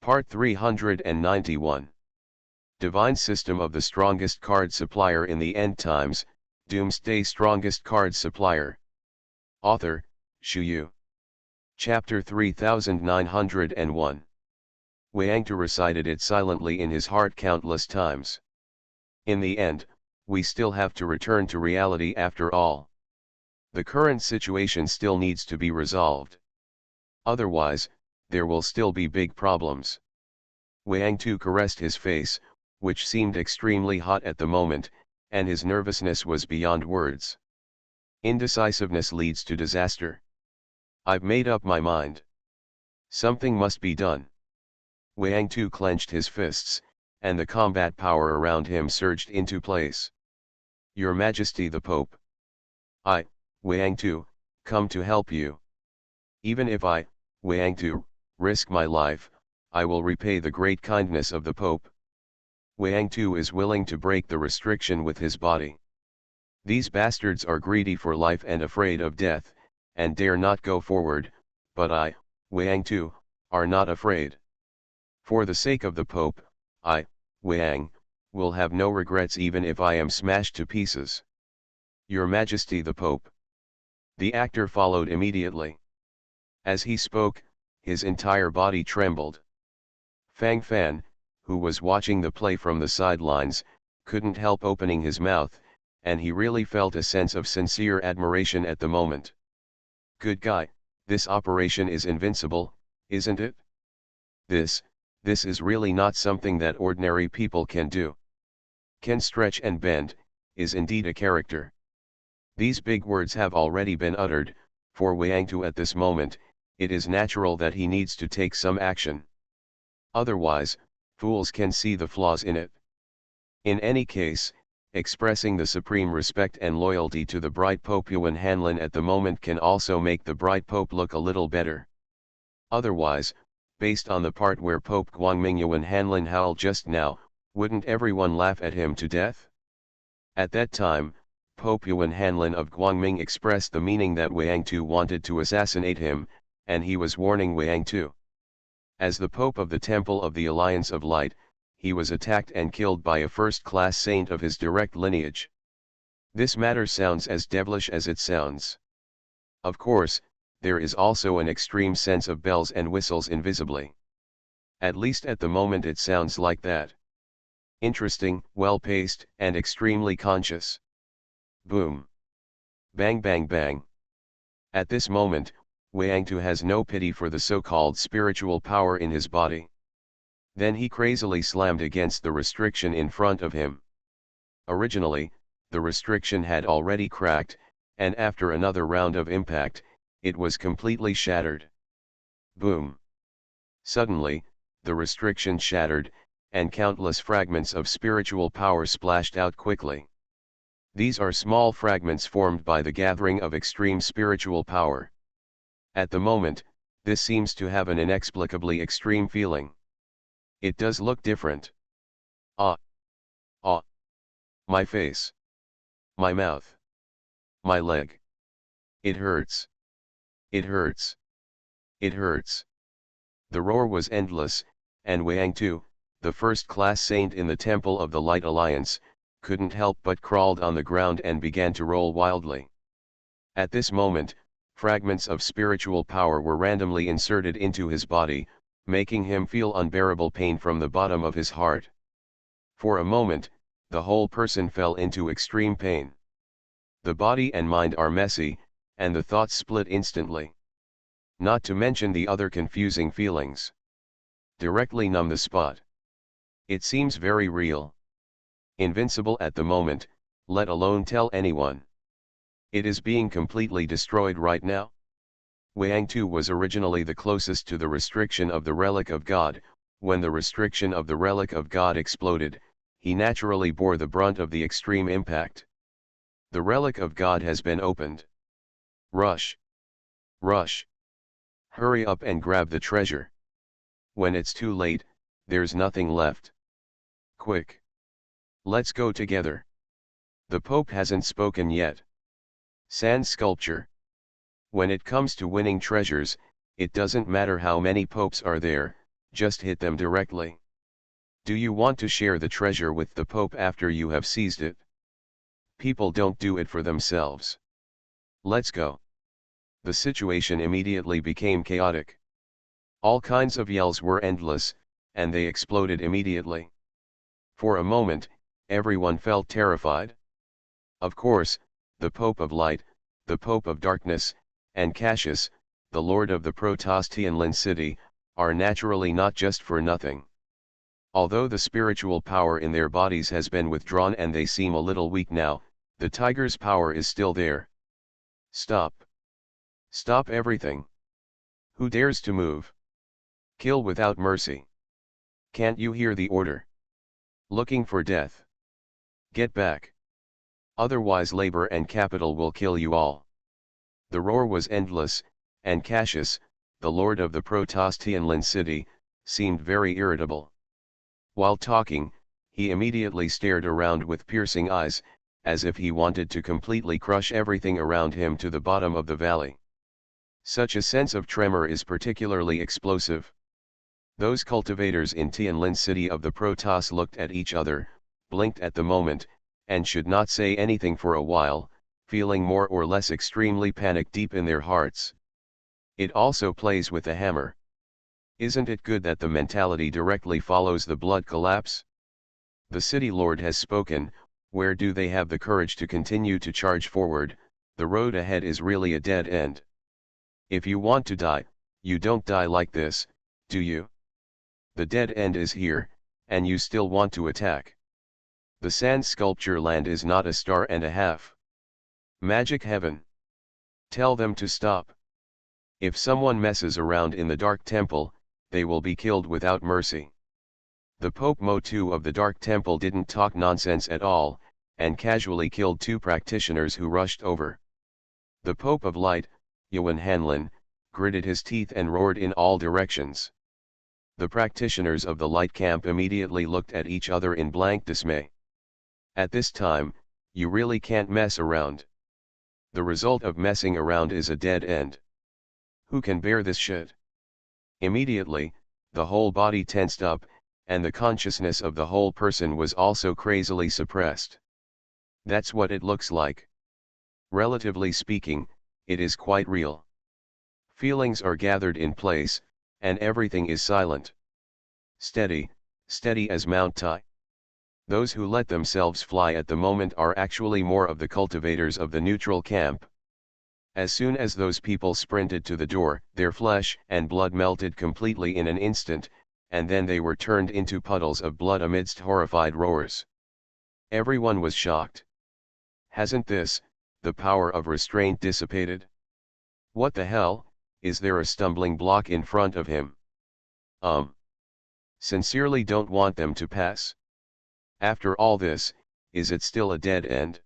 Part 391. Divine System of the Strongest Card Supplier in the End Times, Doomsday Strongest Card Supplier. Author, Shu Yu. Chapter 3901. Wang-Tu recited it silently in his heart countless times. In the end, we still have to return to reality after all. The current situation still needs to be resolved. Otherwise, there will still be big problems. Wang-Tu caressed his face, which seemed extremely hot at the moment, and his nervousness was beyond words. Indecisiveness leads to disaster. I've made up my mind. Something must be done. Wang-Tu clenched his fists, and the combat power around him surged into place. Your Majesty the Pope. I, Wang-Tu, come to help you. Even if I, Wang-Tu, risk my life, I will repay the great kindness of the Pope. Wang-Tu is willing to break the restriction with his body. These bastards are greedy for life and afraid of death, and dare not go forward, but I, Wang-Tu, are not afraid. For the sake of the Pope, I, Wang, will have no regrets even if I am smashed to pieces. Your Majesty the Pope. The actor followed immediately. As he spoke, his entire body trembled. Fang Fan, who was watching the play from the sidelines, couldn't help opening his mouth, and he really felt a sense of sincere admiration at the moment. Good guy, this operation is invincible, isn't it? This is really not something that ordinary people can do. Can stretch and bend, is indeed a character. These big words have already been uttered, for Wang-Tu at this moment, it is natural that he needs to take some action. Otherwise, fools can see the flaws in it. In any case, expressing the supreme respect and loyalty to the bright Pope Yuan Hanlin at the moment can also make the bright Pope look a little better. Otherwise, based on the part where Pope Guangming Yuan Hanlin howled just now, wouldn't everyone laugh at him to death? At that time, Pope Yuan Hanlin of Guangming expressed the meaning that Wang-Tu wanted to assassinate him, and he was warning Wang-Tu. As the Pope of the Temple of the Alliance of Light, he was attacked and killed by a first-class saint of his direct lineage. This matter sounds as devilish as it sounds. Of course, there is also an extreme sense of bells and whistles invisibly. At least at the moment it sounds like that. Interesting, well-paced, and extremely conscious. Boom. Bang bang bang. At this moment, Wang-Tu has no pity for the so-called spiritual power in his body. Then he crazily slammed against the restriction in front of him. Originally, the restriction had already cracked, and after another round of impact, it was completely shattered. Boom. Suddenly, the restriction shattered, and countless fragments of spiritual power splashed out quickly. These are small fragments formed by the gathering of extreme spiritual power. At the moment, this seems to have an inexplicably extreme feeling. It does look different. Ah. My face. My mouth. My leg. It hurts. It hurts. It hurts. The roar was endless, and Wang-Tu, the first-class saint in the Temple of the Light Alliance, couldn't help but crawled on the ground and began to roll wildly. At this moment, fragments of spiritual power were randomly inserted into his body, making him feel unbearable pain from the bottom of his heart. For a moment, the whole person fell into extreme pain. The body and mind are messy, and the thoughts split instantly. Not to mention the other confusing feelings. Directly numb the spot. It seems very real. Invincible at the moment, let alone tell anyone. It is being completely destroyed right now. Wang-Tu was originally the closest to the restriction of the Relic of God. When the restriction of the Relic of God exploded, he naturally bore the brunt of the extreme impact. The Relic of God has been opened. Rush. Rush. Hurry up and grab the treasure. When it's too late, there's nothing left. Quick. Let's go together. The Pope hasn't spoken yet. Sand sculpture. When it comes to winning treasures, it doesn't matter how many popes are there, just hit them directly. Do you want to share the treasure with the Pope after you have seized it? People don't do it for themselves. Let's go. The situation immediately became chaotic. All kinds of yells were endless, and they exploded immediately. For a moment, everyone felt terrified. Of course, the Pope of Light, the Pope of Darkness, and Cassius, the Lord of the Protostian city, are naturally not just for nothing. Although the spiritual power in their bodies has been withdrawn and they seem a little weak now, the tiger's power is still there. Stop. Stop everything. Who dares to move? Kill without mercy. Can't you hear the order? Looking for death. Get back. Otherwise labor and capital will kill you all. The roar was endless, and Cassius, the lord of the Protostian city, seemed very irritable. While talking, he immediately stared around with piercing eyes, as if he wanted to completely crush everything around him to the bottom of the valley. Such a sense of tremor is particularly explosive. Those cultivators in Tianlin city of the Protoss looked at each other, blinked at the moment, and should not say anything for a while, feeling more or less extremely panicked deep in their hearts. It also plays with the hammer. Isn't it good that the mentality directly follows the blood collapse? The city lord has spoken. Where do they have the courage to continue to charge forward? The road ahead is really a dead end. If you want to die, you don't die like this, do you? The dead end is here, and you still want to attack. The sand sculpture land is not a star and a half. Magic heaven. Tell them to stop. If someone messes around in the Dark Temple, they will be killed without mercy. The Pope Motu of the Dark Temple didn't talk nonsense at all, and casually killed 2 practitioners who rushed over. The Pope of Light, Yuan Hanlin, gritted his teeth and roared in all directions. The practitioners of the Light Camp immediately looked at each other in blank dismay. At this time, you really can't mess around. The result of messing around is a dead end. Who can bear this shit? Immediately, the whole body tensed up, and the consciousness of the whole person was also crazily suppressed. That's what it looks like. Relatively speaking, it is quite real. Feelings are gathered in place, and everything is silent. Steady, steady as Mount Tai. Those who let themselves fly at the moment are actually more of the cultivators of the neutral camp. As soon as those people sprinted to the door, their flesh and blood melted completely in an instant, and then they were turned into puddles of blood amidst horrified roars. Everyone was shocked. Hasn't the power of restraint dissipated? What the hell, is there a stumbling block in front of him? Sincerely don't want them to pass. After all this, is it still a dead end?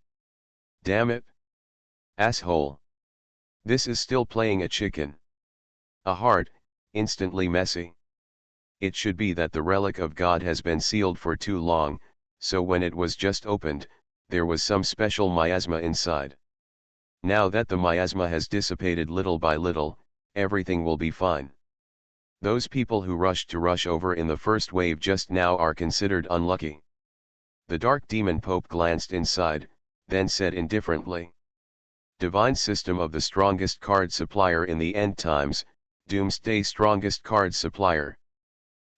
Damn it. Asshole. This is still playing a chicken. A heart, instantly messy. It should be that the relic of God has been sealed for too long, so when it was just opened, there was some special miasma inside. Now that the miasma has dissipated little by little, everything will be fine. Those people who rushed to rush over in the first wave just now are considered unlucky. The Dark Demon Pope glanced inside, then said indifferently. Divine System of the Strongest Card Supplier in the End Times, Doomsday Strongest Card Supplier.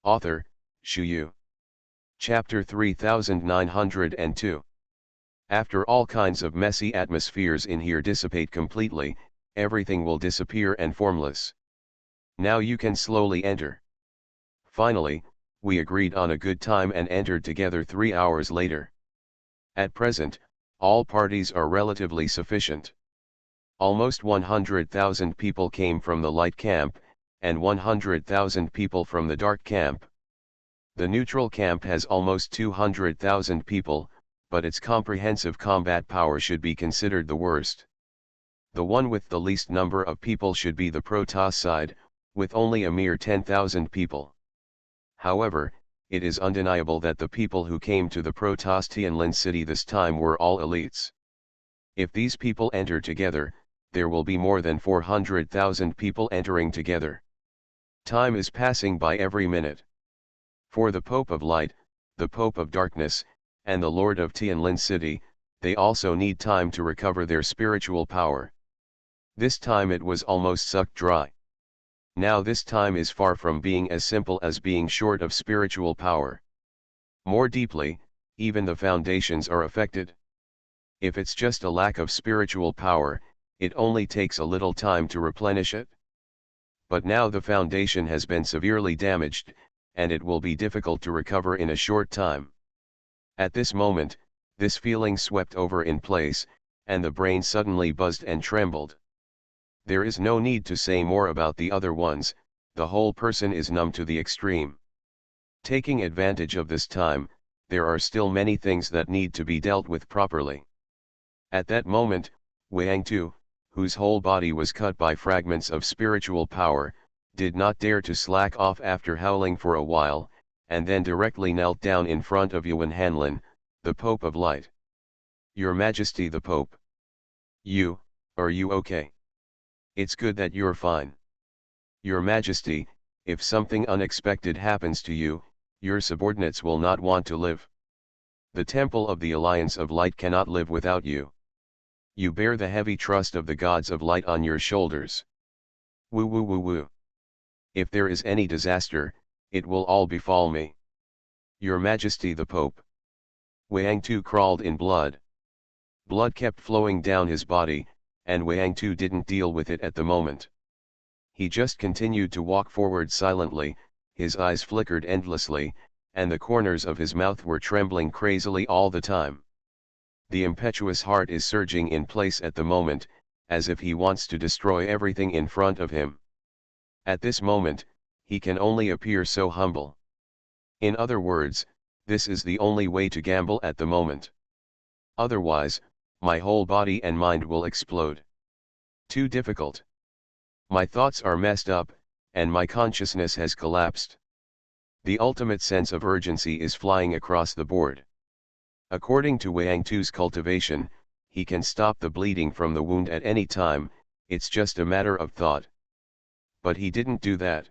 Author, Shu Yu. Chapter 3902. After all kinds of messy atmospheres in here dissipate completely, everything will disappear and formless. Now you can slowly enter. Finally, we agreed on a good time and entered together 3 hours later. At present, all parties are relatively sufficient. Almost 100,000 people came from the Light Camp, and 100,000 people from the Dark Camp. The Neutral Camp has almost 200,000 people, but its comprehensive combat power should be considered the worst. The one with the least number of people should be the Protoss side, with only a mere 10,000 people. However, it is undeniable that the people who came to the Protostian city this time were all elites. If these people enter together, there will be more than 400,000 people entering together. Time is passing by every minute. For the Pope of Light, the Pope of Darkness, and the Lord of Tianlin City, they also need time to recover their spiritual power. This time it was almost sucked dry. Now this time is far from being as simple as being short of spiritual power. More deeply, even the foundations are affected. If it's just a lack of spiritual power, it only takes a little time to replenish it. But now the foundation has been severely damaged, and it will be difficult to recover in a short time. At this moment, this feeling swept over in place, and the brain suddenly buzzed and trembled. There is no need to say more about the other ones, the whole person is numb to the extreme. Taking advantage of this time, there are still many things that need to be dealt with properly. At that moment, Wang Tu, whose whole body was cut by fragments of spiritual power, did not dare to slack off after howling for a while, and then directly knelt down in front of Yuan Hanlin, the Pope of Light. Your Majesty the Pope. Are you okay? It's good that you're fine. Your Majesty, if something unexpected happens to you, your subordinates will not want to live. The Temple of the Alliance of Light cannot live without you. You bear the heavy trust of the gods of light on your shoulders. Woo woo woo woo. If there is any disaster, it will all befall me. Your Majesty the Pope. Wang Tu crawled in blood. Blood kept flowing down his body, and Wang Tu didn't deal with it at the moment. He just continued to walk forward silently, his eyes flickered endlessly, and the corners of his mouth were trembling crazily all the time. The impetuous heart is surging in place at the moment, as if he wants to destroy everything in front of him. At this moment, he can only appear so humble. In other words, this is the only way to gamble at the moment. Otherwise, my whole body and mind will explode. Too difficult. My thoughts are messed up, and my consciousness has collapsed. The ultimate sense of urgency is flying across the board. According to Wang Tu's cultivation, he can stop the bleeding from the wound at any time, it's just a matter of thought. But he didn't do that.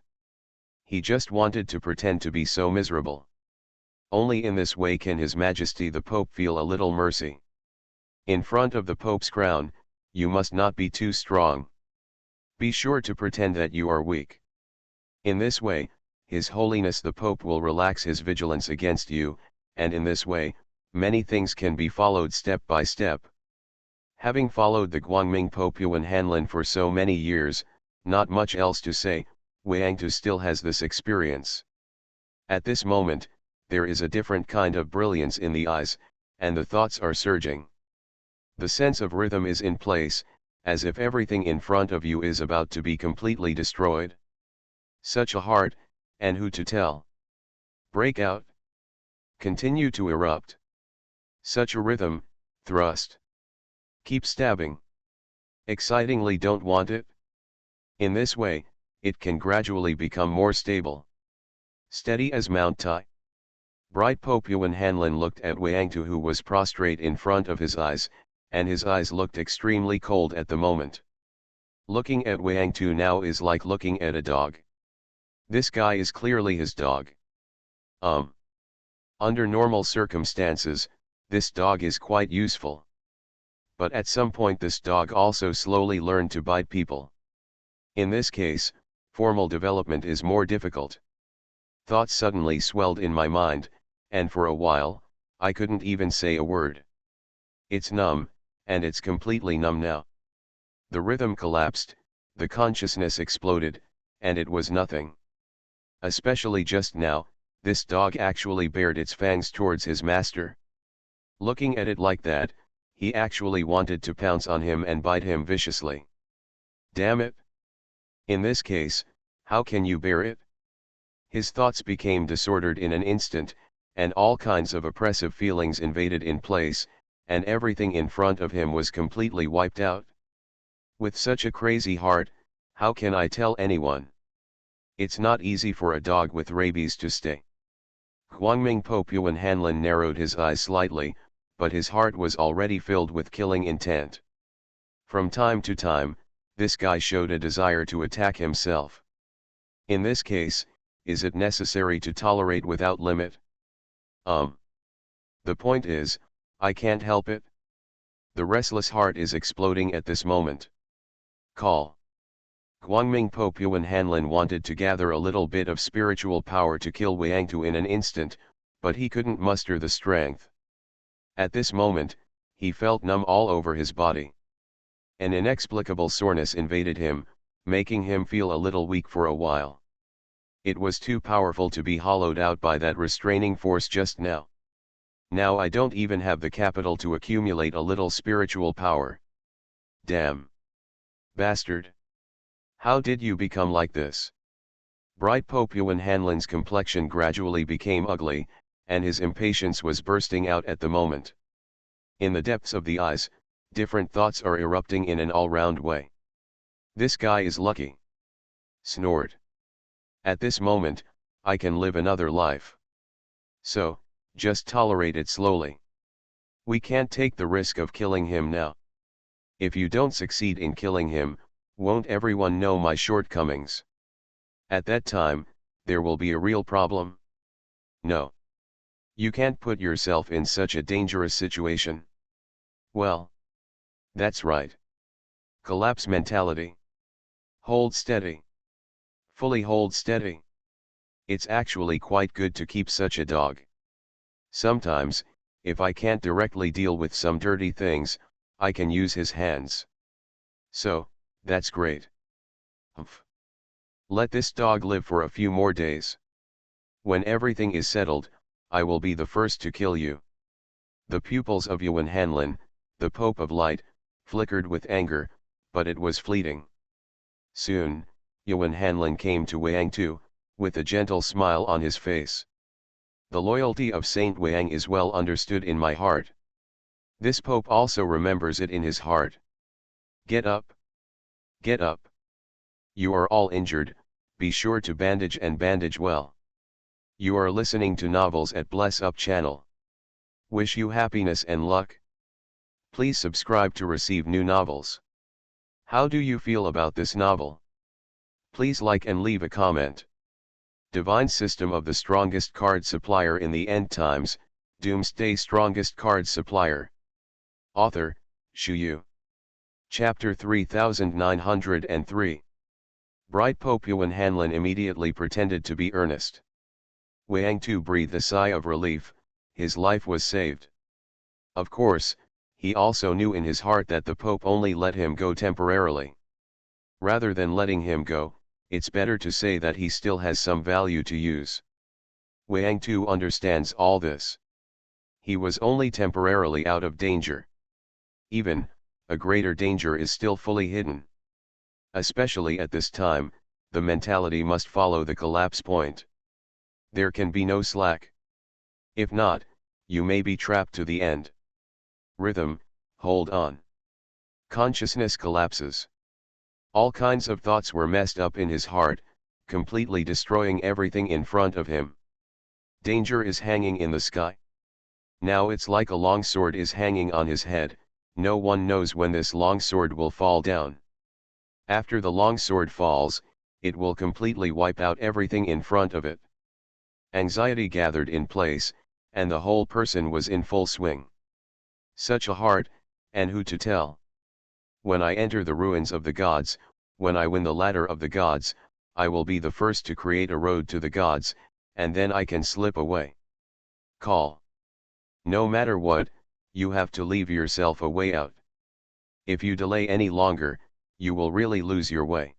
He just wanted to pretend to be so miserable. Only in this way can His Majesty the Pope feel a little mercy. In front of the Pope's crown, you must not be too strong. Be sure to pretend that you are weak. In this way, His Holiness the Pope will relax his vigilance against you, and in this way, many things can be followed step by step. Having followed the Guangming Pope Yuan Hanlin for so many years, not much else to say, Wang Tu still has this experience. At this moment, there is a different kind of brilliance in the eyes, and the thoughts are surging. The sense of rhythm is in place, as if everything in front of you is about to be completely destroyed. Such a heart, and who to tell? Break out. Continue to erupt. Such a rhythm, thrust. Keep stabbing. Excitingly don't want it? In this way, it can gradually become more stable. Steady as Mount Tai. Bright Pope Yuan Hanlin looked at Wang Tu, who was prostrate in front of his eyes, and his eyes looked extremely cold at the moment. Looking at Wang Tu now is like looking at a dog. This guy is clearly his dog. Under normal circumstances, this dog is quite useful. But at some point this dog also slowly learned to bite people. In this case, formal development is more difficult. Thoughts suddenly swelled in my mind, and for a while, I couldn't even say a word. It's numb, and it's completely numb now. The rhythm collapsed, the consciousness exploded, and it was nothing. Especially just now, this dog actually bared its fangs towards his master. Looking at it like that, he actually wanted to pounce on him and bite him viciously. Damn it! In this case, how can you bear it? His thoughts became disordered in an instant, and all kinds of oppressive feelings invaded in place, and everything in front of him was completely wiped out. With such a crazy heart, how can I tell anyone? It's not easy for a dog with rabies to stay. Guangming Pope Yuan Hanlin narrowed his eyes slightly, but his heart was already filled with killing intent. From time to time, this guy showed a desire to attack himself. In this case, is it necessary to tolerate without limit? The point is, I can't help it. The restless heart is exploding at this moment. Call. Guangming Pope Yuan Hanlin wanted to gather a little bit of spiritual power to kill Wang Tu in an instant, but he couldn't muster the strength. At this moment, he felt numb all over his body. An inexplicable soreness invaded him, making him feel a little weak for a while. It was too powerful to be hollowed out by that restraining force just now. Now I don't even have the capital to accumulate a little spiritual power. Damn. Bastard. How did you become like this? Bright Pope Yuan Hanlin's complexion gradually became ugly, and his impatience was bursting out at the moment. In the depths of the eyes, different thoughts are erupting in an all-round way. This guy is lucky. Snored. At this moment, I can live another life. So, just tolerate it slowly. We can't take the risk of killing him now. If you don't succeed in killing him, won't everyone know my shortcomings? At that time, there will be a real problem. No. You can't put yourself in such a dangerous situation. Well. That's right. Collapse mentality. Hold steady. Fully hold steady. It's actually quite good to keep such a dog. Sometimes, if I can't directly deal with some dirty things, I can use his hands. So, that's great. Humph. Let this dog live for a few more days. When everything is settled, I will be the first to kill you. The pupils of Yuan Hanlin, the Pope of Light, flickered with anger, but it was fleeting. Soon, Yuan Hanlin came to Wang Tu, with a gentle smile on his face. The loyalty of Saint Wang is well understood in my heart. This Pope also remembers it in his heart. Get up. Get up. You are all injured, be sure to bandage and bandage well. You are listening to novels at Bless Up channel. Wish you happiness and luck. Please subscribe to receive new novels. How do you feel about this novel? Please like and leave a comment. Divine System of the Strongest Card Supplier in the End Times, Doomsday Strongest Card Supplier. Author, Shu Yu. Chapter 3903. Bright Pope Yuan Hanlin immediately pretended to be earnest. Wang Tu breathed a sigh of relief, his life was saved. Of course, he also knew in his heart that the Pope only let him go temporarily. Rather than letting him go, it's better to say that he still has some value to use. Wang Tu understands all this. He was only temporarily out of danger. Even, a greater danger is still fully hidden. Especially at this time, the mentality must follow the collapse point. There can be no slack. If not, you may be trapped to the end. Rhythm, hold on. Consciousness collapses. All kinds of thoughts were messed up in his heart, completely destroying everything in front of him. Danger is hanging in the sky. Now it's like a long sword is hanging on his head, no one knows when this long sword will fall down. After the long sword falls, it will completely wipe out everything in front of it. Anxiety gathered in place, and the whole person was in full swing. Such a heart, and who to tell? When I enter the ruins of the gods, when I win the ladder of the gods, I will be the first to create a road to the gods, and then I can slip away. Call. No matter what, you have to leave yourself a way out. If you delay any longer, you will really lose your way.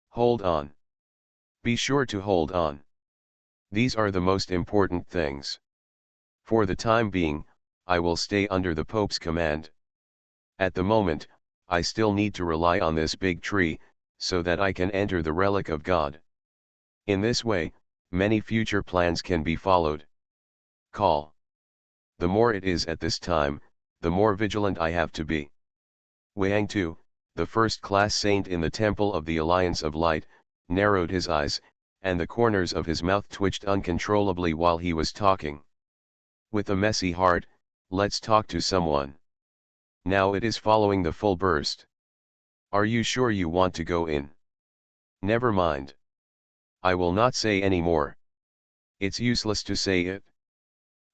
Hold on. Be sure to hold on. These are the most important things. For the time being, I will stay under the Pope's command. At the moment, I still need to rely on this big tree, so that I can enter the relic of God. In this way, many future plans can be followed. Call. The more it is at this time, the more vigilant I have to be. Wang Tu, the first-class saint in the Temple of the Alliance of Light, narrowed his eyes, and the corners of his mouth twitched uncontrollably while he was talking. With a messy heart, let's talk to someone. Now it is following the full burst. Are you sure you want to go in? Never mind. I will not say any more. It's useless to say it.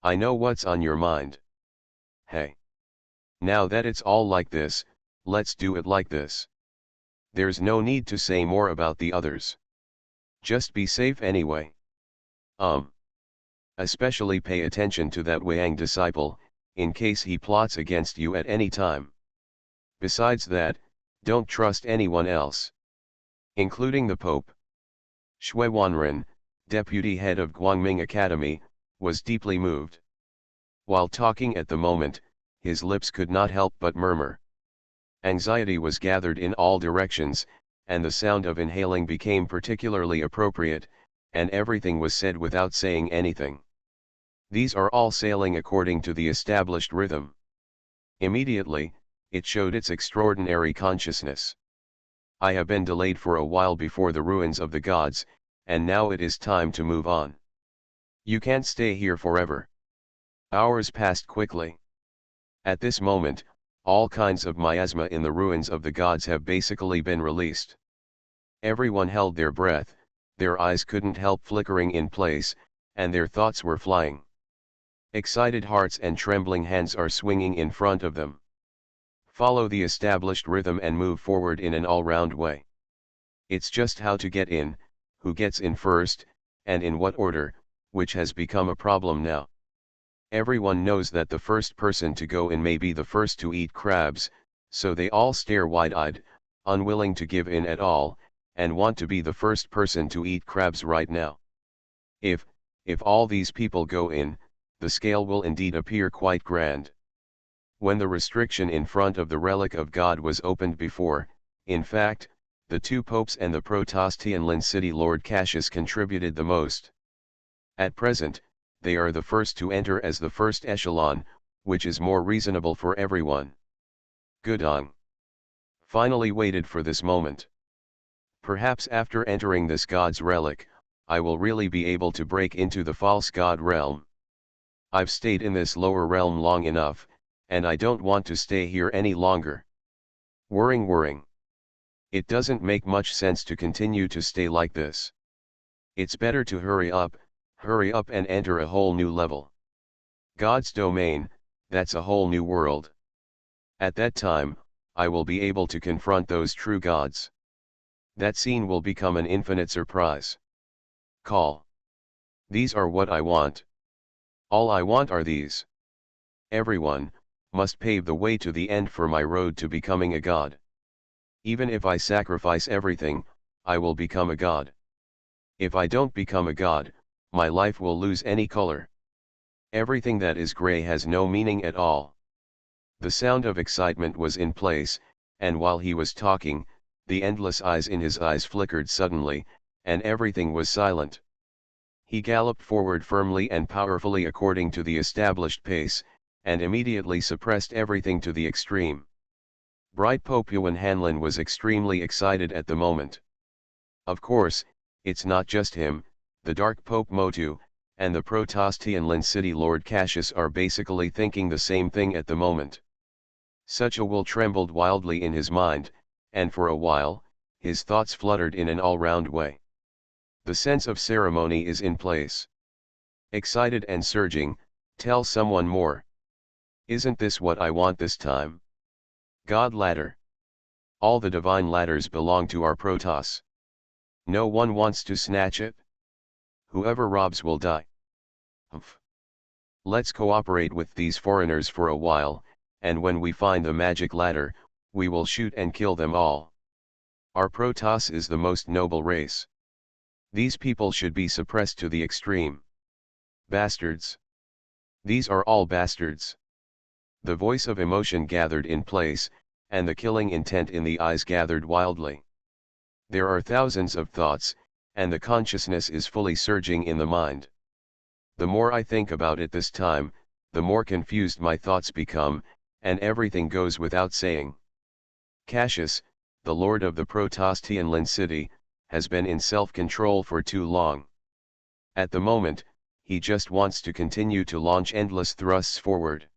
I know what's on your mind. Hey. Now that it's all like this, let's do it like this. There's no need to say more about the others. Just be safe anyway. Especially pay attention to that Wang disciple, in case he plots against you at any time. Besides that, don't trust anyone else. Including the Pope. Shui Wanren, deputy head of Guangming Academy, was deeply moved. While talking at the moment, his lips could not help but murmur. Anxiety was gathered in all directions, and the sound of inhaling became particularly appropriate, and everything was said without saying anything. These are all sailing according to the established rhythm. Immediately, it showed its extraordinary consciousness. I have been delayed for a while before the ruins of the gods, and now it is time to move on. You can't stay here forever. Hours passed quickly. At this moment, all kinds of miasma in the ruins of the gods have basically been released. Everyone held their breath, their eyes couldn't help flickering in place, and their thoughts were flying. Excited hearts and trembling hands are swinging in front of them. Follow the established rhythm and move forward in an all-round way. It's just how to get in, who gets in first, and in what order, which has become a problem now. Everyone knows that the first person to go in may be the first to eat crabs, so they all stare wide-eyed, unwilling to give in at all, and want to be the first person to eat crabs right now. If all these people go in, the scale will indeed appear quite grand. When the restriction in front of the relic of God was opened before, in fact, the two popes and the Protostian city Lord Cassius contributed the most. At present, they are the first to enter as the first echelon, which is more reasonable for everyone. Gudong finally waited for this moment. Perhaps after entering this God's relic, I will really be able to break into the false God realm. I've stayed in this lower realm long enough, and I don't want to stay here any longer. Worrying. It doesn't make much sense to continue to stay like this. It's better to hurry up and enter a whole new level. God's domain, that's a whole new world. At that time, I will be able to confront those true gods. That scene will become an infinite surprise. Call. These are what I want. All I want are these. Everyone must pave the way to the end for my road to becoming a god. Even if I sacrifice everything, I will become a god. If I don't become a god, my life will lose any color. Everything that is gray has no meaning at all. The sound of excitement was in place, and while he was talking, the endless eyes in his eyes flickered suddenly, and everything was silent. He galloped forward firmly and powerfully according to the established pace, and immediately suppressed everything to the extreme. Bright Pope Yuan Hanlin was extremely excited at the moment. Of course, it's not just him, the Dark Pope Motu, and the Protostian city Lord Cassius are basically thinking the same thing at the moment. Such a will trembled wildly in his mind, and for a while, his thoughts fluttered in an all-round way. The sense of ceremony is in place. Excited and surging, tell someone more. Isn't this what I want this time? God ladder. All the divine ladders belong to our Protoss. No one wants to snatch it. Whoever robs will die. Humph. Let's cooperate with these foreigners for a while, and when we find the magic ladder, we will shoot and kill them all. Our Protoss is the most noble race. These people should be suppressed to the extreme. Bastards. These are all bastards. The voice of emotion gathered in place, and the killing intent in the eyes gathered wildly. There are thousands of thoughts, and the consciousness is fully surging in the mind. The more I think about it this time, the more confused my thoughts become, and everything goes without saying. Cassius, the lord of the Protostian city, has been in self-control for too long. At the moment, he just wants to continue to launch endless thrusts forward.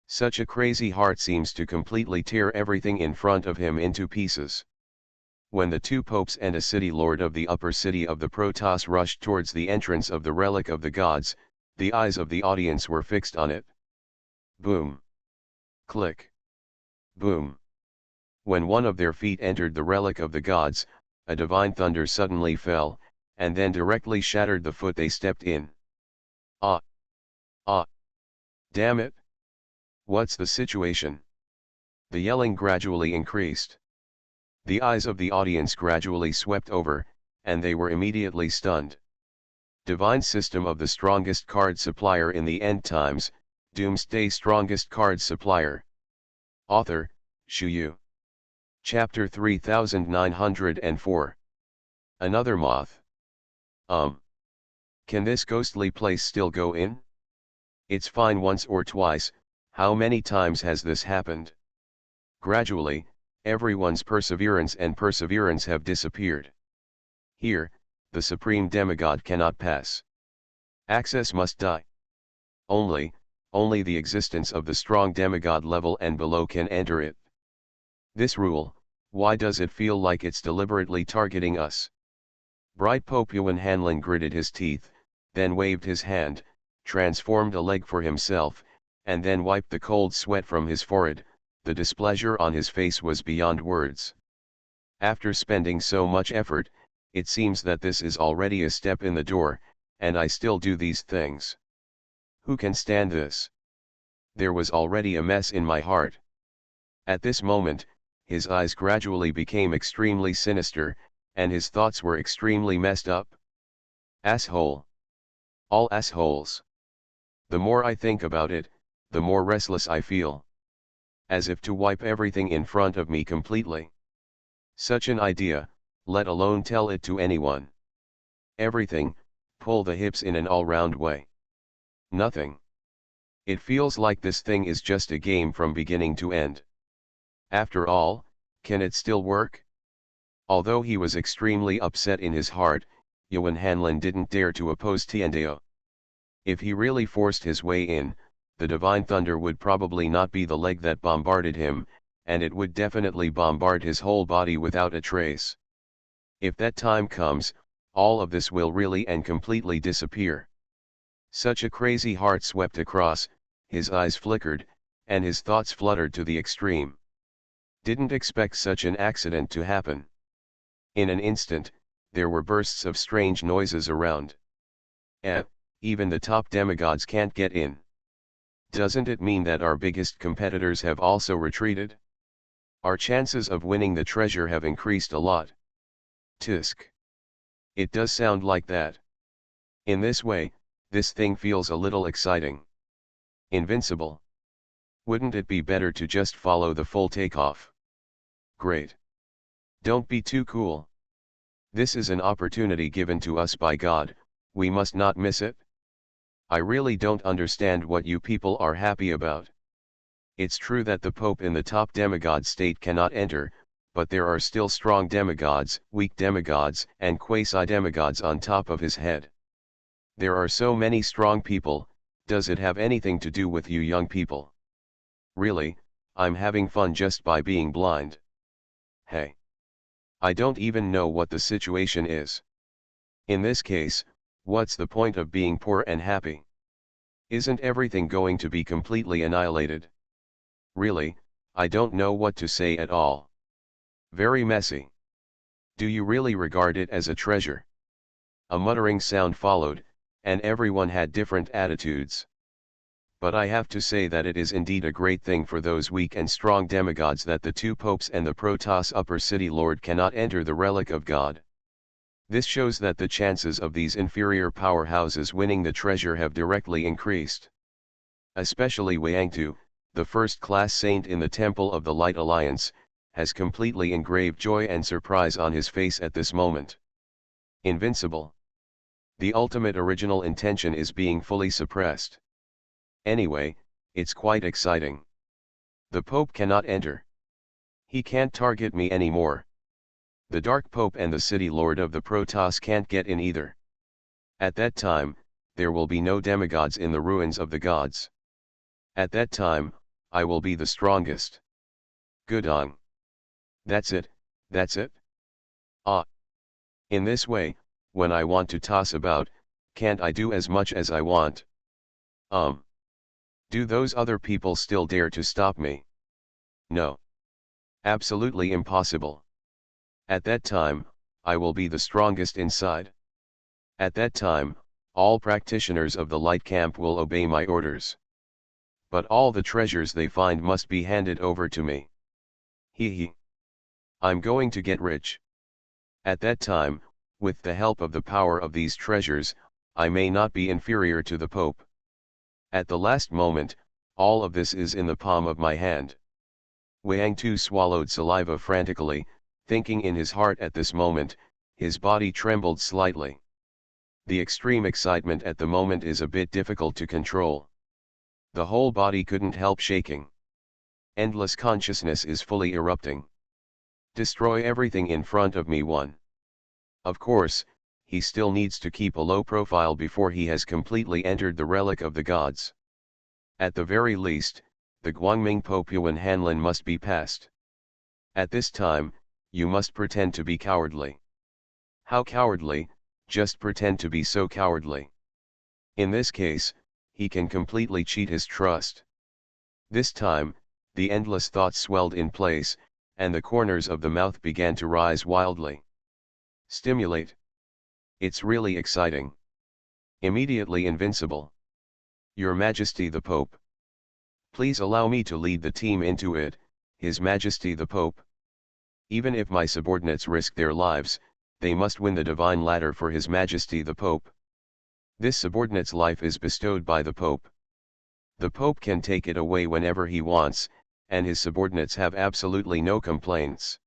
Such a crazy heart seems to completely tear everything in front of him into pieces. When the two popes and a city lord of the upper city of the Protoss rushed towards the entrance of the relic of the gods, the eyes of the audience were fixed on it. Boom! Click! Boom! When one of their feet entered the relic of the gods, a divine thunder suddenly fell, and then directly shattered the foot they stepped in. Ah! Ah! Damn it! What's the situation? The yelling gradually increased. The eyes of the audience gradually swept over, and they were immediately stunned. Divine system of the strongest card supplier in the end times, Doomsday strongest card supplier. Author, Shu Yu. Chapter 3904. Another moth. Can this ghostly place still go in? It's fine once or twice, how many times has this happened? Gradually, everyone's perseverance have disappeared. Here, the supreme demigod cannot pass. Access must die. Only the existence of the strong demigod level and below can enter it. This rule, why does it feel like it's deliberately targeting us? Bright Pope Yuan Hanlin gritted his teeth, then waved his hand, transformed a leg for himself, and then wiped the cold sweat from his forehead. The displeasure on his face was beyond words. After spending so much effort, it seems that this is already a step in the door, and I still do these things. Who can stand this? There was already a mess in my heart. At this moment, his eyes gradually became extremely sinister, and his thoughts were extremely messed up. Asshole. All assholes. The more I think about it, the more restless I feel. As if to wipe everything in front of me completely. Such an idea, let alone tell it to anyone. Everything, pull the hips in an all-round way. Nothing. It feels like this thing is just a game from beginning to end. After all, can it still work? Although he was extremely upset in his heart, Yuan Hanlin didn't dare to oppose Tiandao. If he really forced his way in, the divine thunder would probably not be the leg that bombarded him, and it would definitely bombard his whole body without a trace. If that time comes, all of this will really and completely disappear. Such a crazy heart swept across, his eyes flickered, and his thoughts fluttered to the extreme. Didn't expect such an accident to happen. In an instant, there were bursts of strange noises around. Even the top demigods can't get in. Doesn't it mean that our biggest competitors have also retreated? Our chances of winning the treasure have increased a lot. Tisk. It does sound like that. In this way, this thing feels a little exciting. Invincible. Wouldn't it be better to just follow the full takeoff? Great. Don't be too cool. This is an opportunity given to us by God, we must not miss it. I really don't understand what you people are happy about. It's true that the Pope in the top demigod state cannot enter, but there are still strong demigods, weak demigods, and quasi-demigods on top of his head. There are so many strong people, does it have anything to do with you young people? Really, I'm having fun just by being blind. Hey. I don't even know what the situation is. In this case, what's the point of being poor and happy? Isn't everything going to be completely annihilated? Really, I don't know what to say at all. Very messy. Do you really regard it as a treasure? A muttering sound followed, and everyone had different attitudes. But I have to say that it is indeed a great thing for those weak and strong demigods that the two popes and the Protoss upper city lord cannot enter the relic of God. This shows that the chances of these inferior powerhouses winning the treasure have directly increased. Especially Wangtu, the first-class saint in the Temple of the Light Alliance, has completely engraved joy and surprise on his face at this moment. Invincible. The ultimate original intention is being fully suppressed. Anyway, it's quite exciting. The Pope cannot enter. He can't target me anymore. The Dark Pope and the City Lord of the Protoss can't get in either. At that time, there will be no demigods in the ruins of the gods. At that time, I will be the strongest. Good on. That's it, that's it. Ah. In this way, when I want to toss about, can't I do as much as I want? Do those other people still dare to stop me? No. Absolutely impossible. At that time, I will be the strongest inside. At that time, all practitioners of the light camp will obey my orders. But all the treasures they find must be handed over to me. Hee hee. I'm going to get rich. At that time, with the help of the power of these treasures, I may not be inferior to the Pope. At the last moment, all of this is in the palm of my hand. Wang Tu swallowed saliva frantically, thinking in his heart at this moment, his body trembled slightly. The extreme excitement at the moment is a bit difficult to control. The whole body couldn't help shaking. Endless consciousness is fully erupting. Destroy everything in front of me. One. Of course, he still needs to keep a low profile before he has completely entered the relic of the gods. At the very least, the Guangming Popuan Hanlin must be passed. At this time, you must pretend to be cowardly. How cowardly? Just pretend to be so cowardly. In this case, he can completely cheat his trust. This time, the endless thoughts swelled in place, and the corners of the mouth began to rise wildly. Stimulate. It's really exciting. Immediately invincible. Your Majesty the Pope. Please allow me to lead the team into it, His Majesty the Pope. Even if my subordinates risk their lives, they must win the divine ladder for His Majesty the Pope. This subordinate's life is bestowed by the Pope. The Pope can take it away whenever he wants, and his subordinates have absolutely no complaints.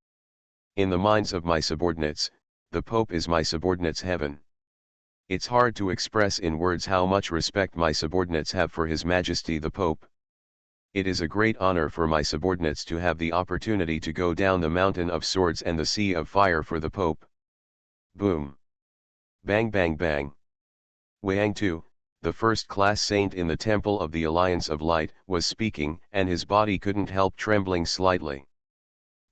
In the minds of my subordinates, the Pope is my subordinates' heaven. It's hard to express in words how much respect my subordinates have for His Majesty the Pope. It is a great honor for my subordinates to have the opportunity to go down the mountain of swords and the sea of fire for the Pope. Boom. Bang bang bang. Wang Tu, the first-class saint in the Temple of the Alliance of Light, was speaking, and his body couldn't help trembling slightly.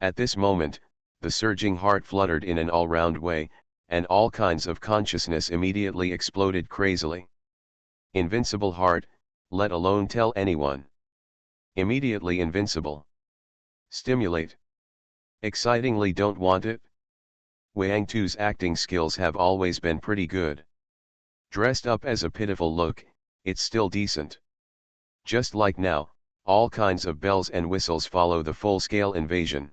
At this moment, the surging heart fluttered in an all-round way, and all kinds of consciousness immediately exploded crazily. Invincible heart, let alone tell anyone. Immediately invincible. Stimulate. Excitingly don't want it? Wang Tu's acting skills have always been pretty good. Dressed up as a pitiful look, it's still decent. Just like now, all kinds of bells and whistles follow the full-scale invasion.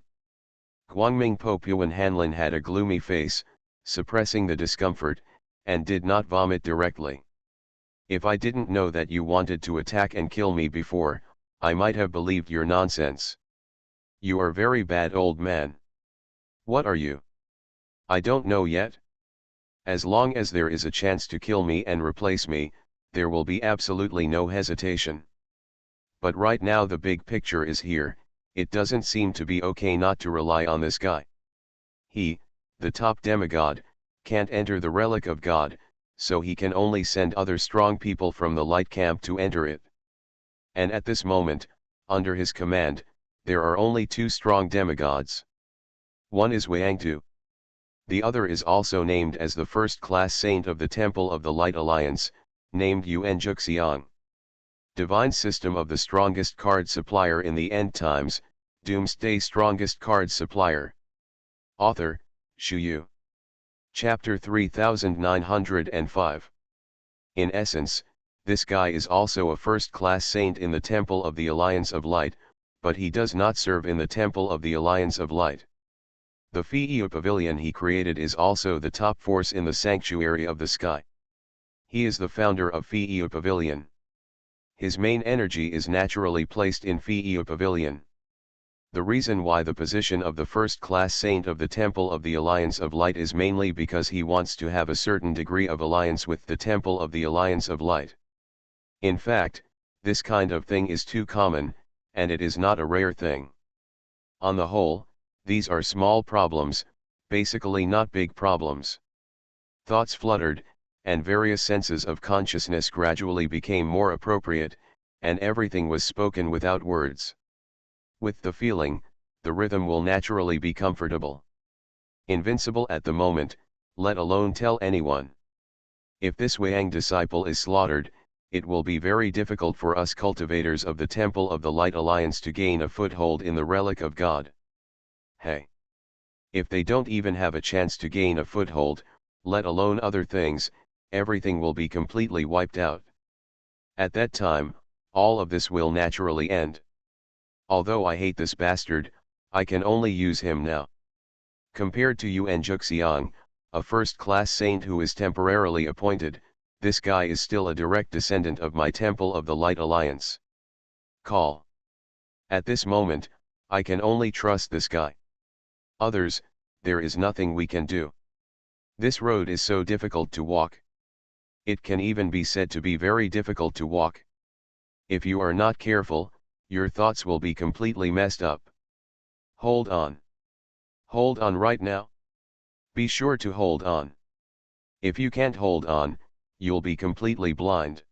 Guangming Popuan Hanlin had a gloomy face, suppressing the discomfort, and did not vomit directly. If I didn't know that you wanted to attack and kill me before, I might have believed your nonsense. You are very bad, old man. What are you? I don't know yet. As long as there is a chance to kill me and replace me, there will be absolutely no hesitation. But right now the big picture is here, it doesn't seem to be okay not to rely on this guy. He, the top demigod, can't enter the relic of God, so he can only send other strong people from the light camp to enter it. And at this moment, under his command, there are only two strong demigods. One is Wang Tu. The other is also named as the first-class saint of the Temple of the Light Alliance, named Yuan Juxiang. Divine system of the strongest card supplier in the end times, Doomsday strongest card supplier. Author, Shu Yu. Chapter 3905. In essence, this guy is also a first-class saint in the Temple of the Alliance of Light, but he does not serve in the Temple of the Alliance of Light. The Fi'u Pavilion he created is also the top force in the Sanctuary of the Sky. He is the founder of Fi'u Pavilion. His main energy is naturally placed in Fi'u Pavilion. The reason why the position of the first-class saint of the Temple of the Alliance of Light is mainly because he wants to have a certain degree of alliance with the Temple of the Alliance of Light. In fact, this kind of thing is too common, and it is not a rare thing. On the whole, these are small problems, basically not big problems. Thoughts fluttered, and various senses of consciousness gradually became more appropriate, and everything was spoken without words. With the feeling, the rhythm will naturally be comfortable. Invincible at the moment, let alone tell anyone. If this Wang disciple is slaughtered, it will be very difficult for us cultivators of the Temple of the Light Alliance to gain a foothold in the relic of God. Hey! If they don't even have a chance to gain a foothold, let alone other things, everything will be completely wiped out. At that time, all of this will naturally end. Although I hate this bastard, I can only use him now. Compared to Yuan Juxiang, a first-class saint who is temporarily appointed, this guy is still a direct descendant of my Temple of the Light Alliance. Call. At this moment, I can only trust this guy. Others, there is nothing we can do. This road is so difficult to walk. It can even be said to be very difficult to walk. If you are not careful, your thoughts will be completely messed up. Hold on. Hold on right now. Be sure to hold on. If you can't hold on, you'll be completely blind.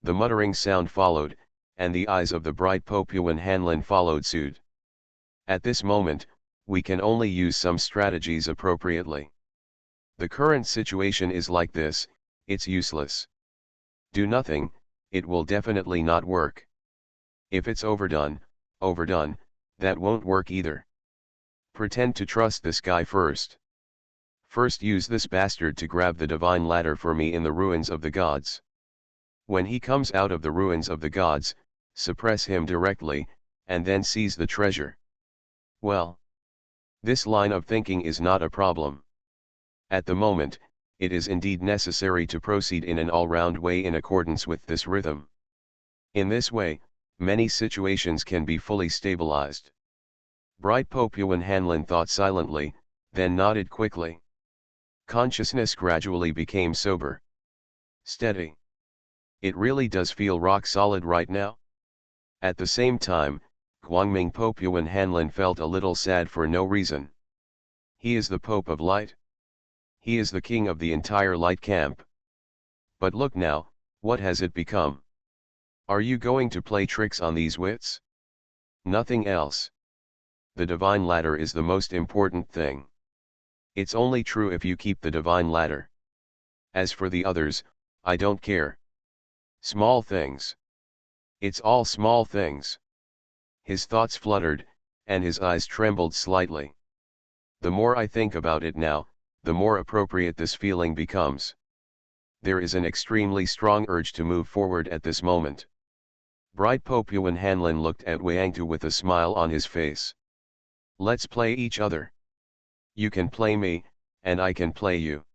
The muttering sound followed, and the eyes of the bright Pope Yuan Hanlin followed suit. At this moment, we can only use some strategies appropriately. The current situation is like this, it's useless. Do nothing, it will definitely not work. If it's overdone, that won't work either. Pretend to trust this guy first. First use this bastard to grab the divine ladder for me in the ruins of the gods. When he comes out of the ruins of the gods, suppress him directly, and then seize the treasure. Well, this line of thinking is not a problem. At the moment, it is indeed necessary to proceed in an all-round way in accordance with this rhythm. In this way, many situations can be fully stabilized. Bright Pope Yuan Hanlin thought silently, then nodded quickly. Consciousness gradually became sober. Steady. It really does feel rock solid right now. At the same time, Guangming Pope Yuan Hanlin felt a little sad for no reason. He is the Pope of Light. He is the king of the entire Light camp. But look now, what has it become? Are you going to play tricks on these wits? Nothing else. The divine ladder is the most important thing. It's only true if you keep the divine ladder. As for the others, I don't care. Small things. It's all small things. His thoughts fluttered, and his eyes trembled slightly. The more I think about it now, the more appropriate this feeling becomes. There is an extremely strong urge to move forward at this moment. Bright Pope Yuan Hanlin looked at Wang Tu with a smile on his face. Let's play each other. You can play me, and I can play you.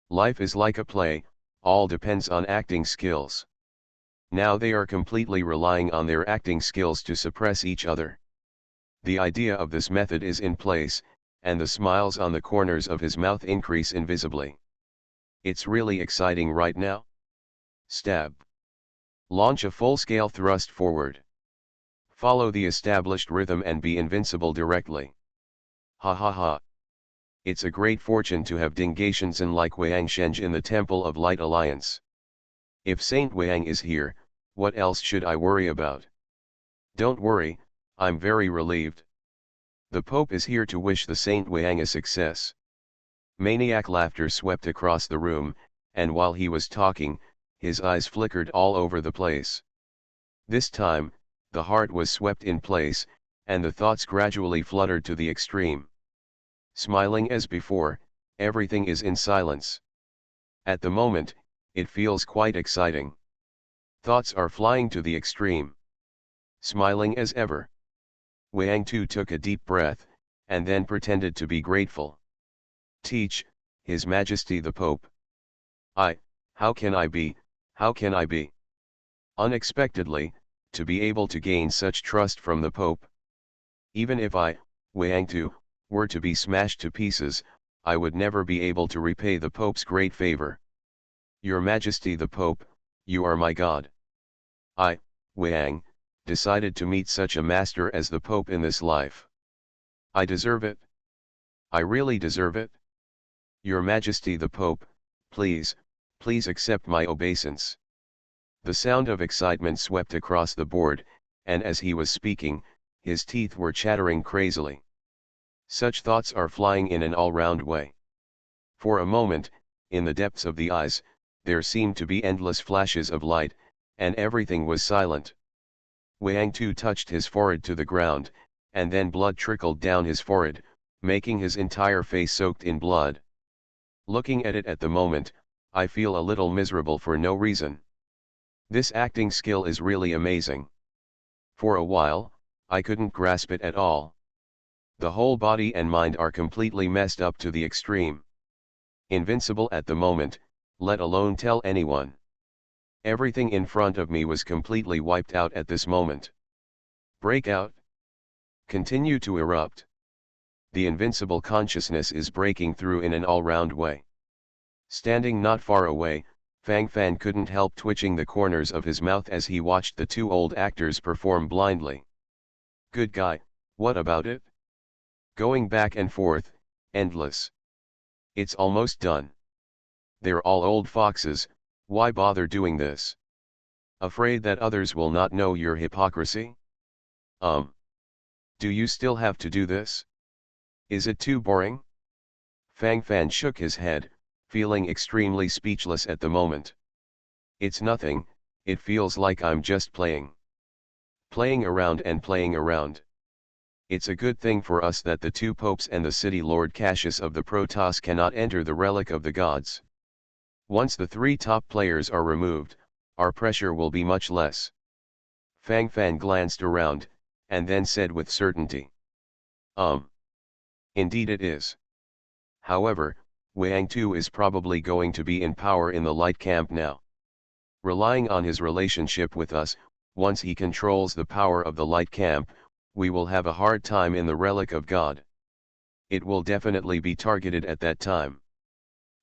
Life is like a play, all depends on acting skills. Now they are completely relying on their acting skills to suppress each other. The idea of this method is in place, and the smiles on the corners of his mouth increase invisibly. It's really exciting right now. Stab. Launch a full-scale thrust forward. Follow the established rhythm and be invincible directly. Ha ha ha. It's a great fortune to have Dingatiansen like Wang Sheng in the Temple of Light Alliance. If Saint Wang is here, what else should I worry about? Don't worry, I'm very relieved. The Pope is here to wish the Saint Wang a success. Maniac laughter swept across the room, and while he was talking, his eyes flickered all over the place. This time, the heart was swept in place, and the thoughts gradually fluttered to the extreme. Smiling as before, everything is in silence. At the moment, it feels quite exciting. Thoughts are flying to the extreme. Smiling as ever. Wang Tu took a deep breath, and then pretended to be grateful. Teach, His Majesty the Pope. How can I be? Unexpectedly, to be able to gain such trust from the Pope. Even if I, Wang Tu, were to be smashed to pieces, I would never be able to repay the Pope's great favor. Your Majesty the Pope, you are my God. I, Wang, decided to meet such a master as the Pope in this life. I deserve it. I really deserve it. Your Majesty the Pope, please accept my obeisance. The sound of excitement swept across the board, and as he was speaking, his teeth were chattering crazily. Such thoughts are flying in an all-round way. For a moment, in the depths of the eyes, there seemed to be endless flashes of light, and everything was silent. Wang Tu touched his forehead to the ground, and then blood trickled down his forehead, making his entire face soaked in blood. Looking at it at the moment, I feel a little miserable for no reason. This acting skill is really amazing. For a while, I couldn't grasp it at all. The whole body and mind are completely messed up to the extreme. Invincible at the moment, let alone tell anyone. Everything in front of me was completely wiped out at this moment. Break out. Continue to erupt. The invincible consciousness is breaking through in an all-round way. Standing not far away, Fang Fan couldn't help twitching the corners of his mouth as he watched the two old actors perform blindly. Good guy, what about it? Going back and forth, endless. It's almost done. They're all old foxes, why bother doing this? Afraid that others will not know your hypocrisy? Do you still have to do this? Is it too boring? Fang Fan shook his head, feeling extremely speechless at the moment. It's nothing, it feels like I'm just playing. Playing around and playing around. It's a good thing for us that the two popes and the city lord Cassius of the Protoss cannot enter the relic of the gods. Once the three top players are removed, our pressure will be much less. Fang Fan glanced around, and then said with certainty. Indeed it is. However, Wang Tu is probably going to be in power in the light camp now. Relying on his relationship with us, once he controls the power of the light camp, we will have a hard time in the relic of God. It will definitely be targeted at that time.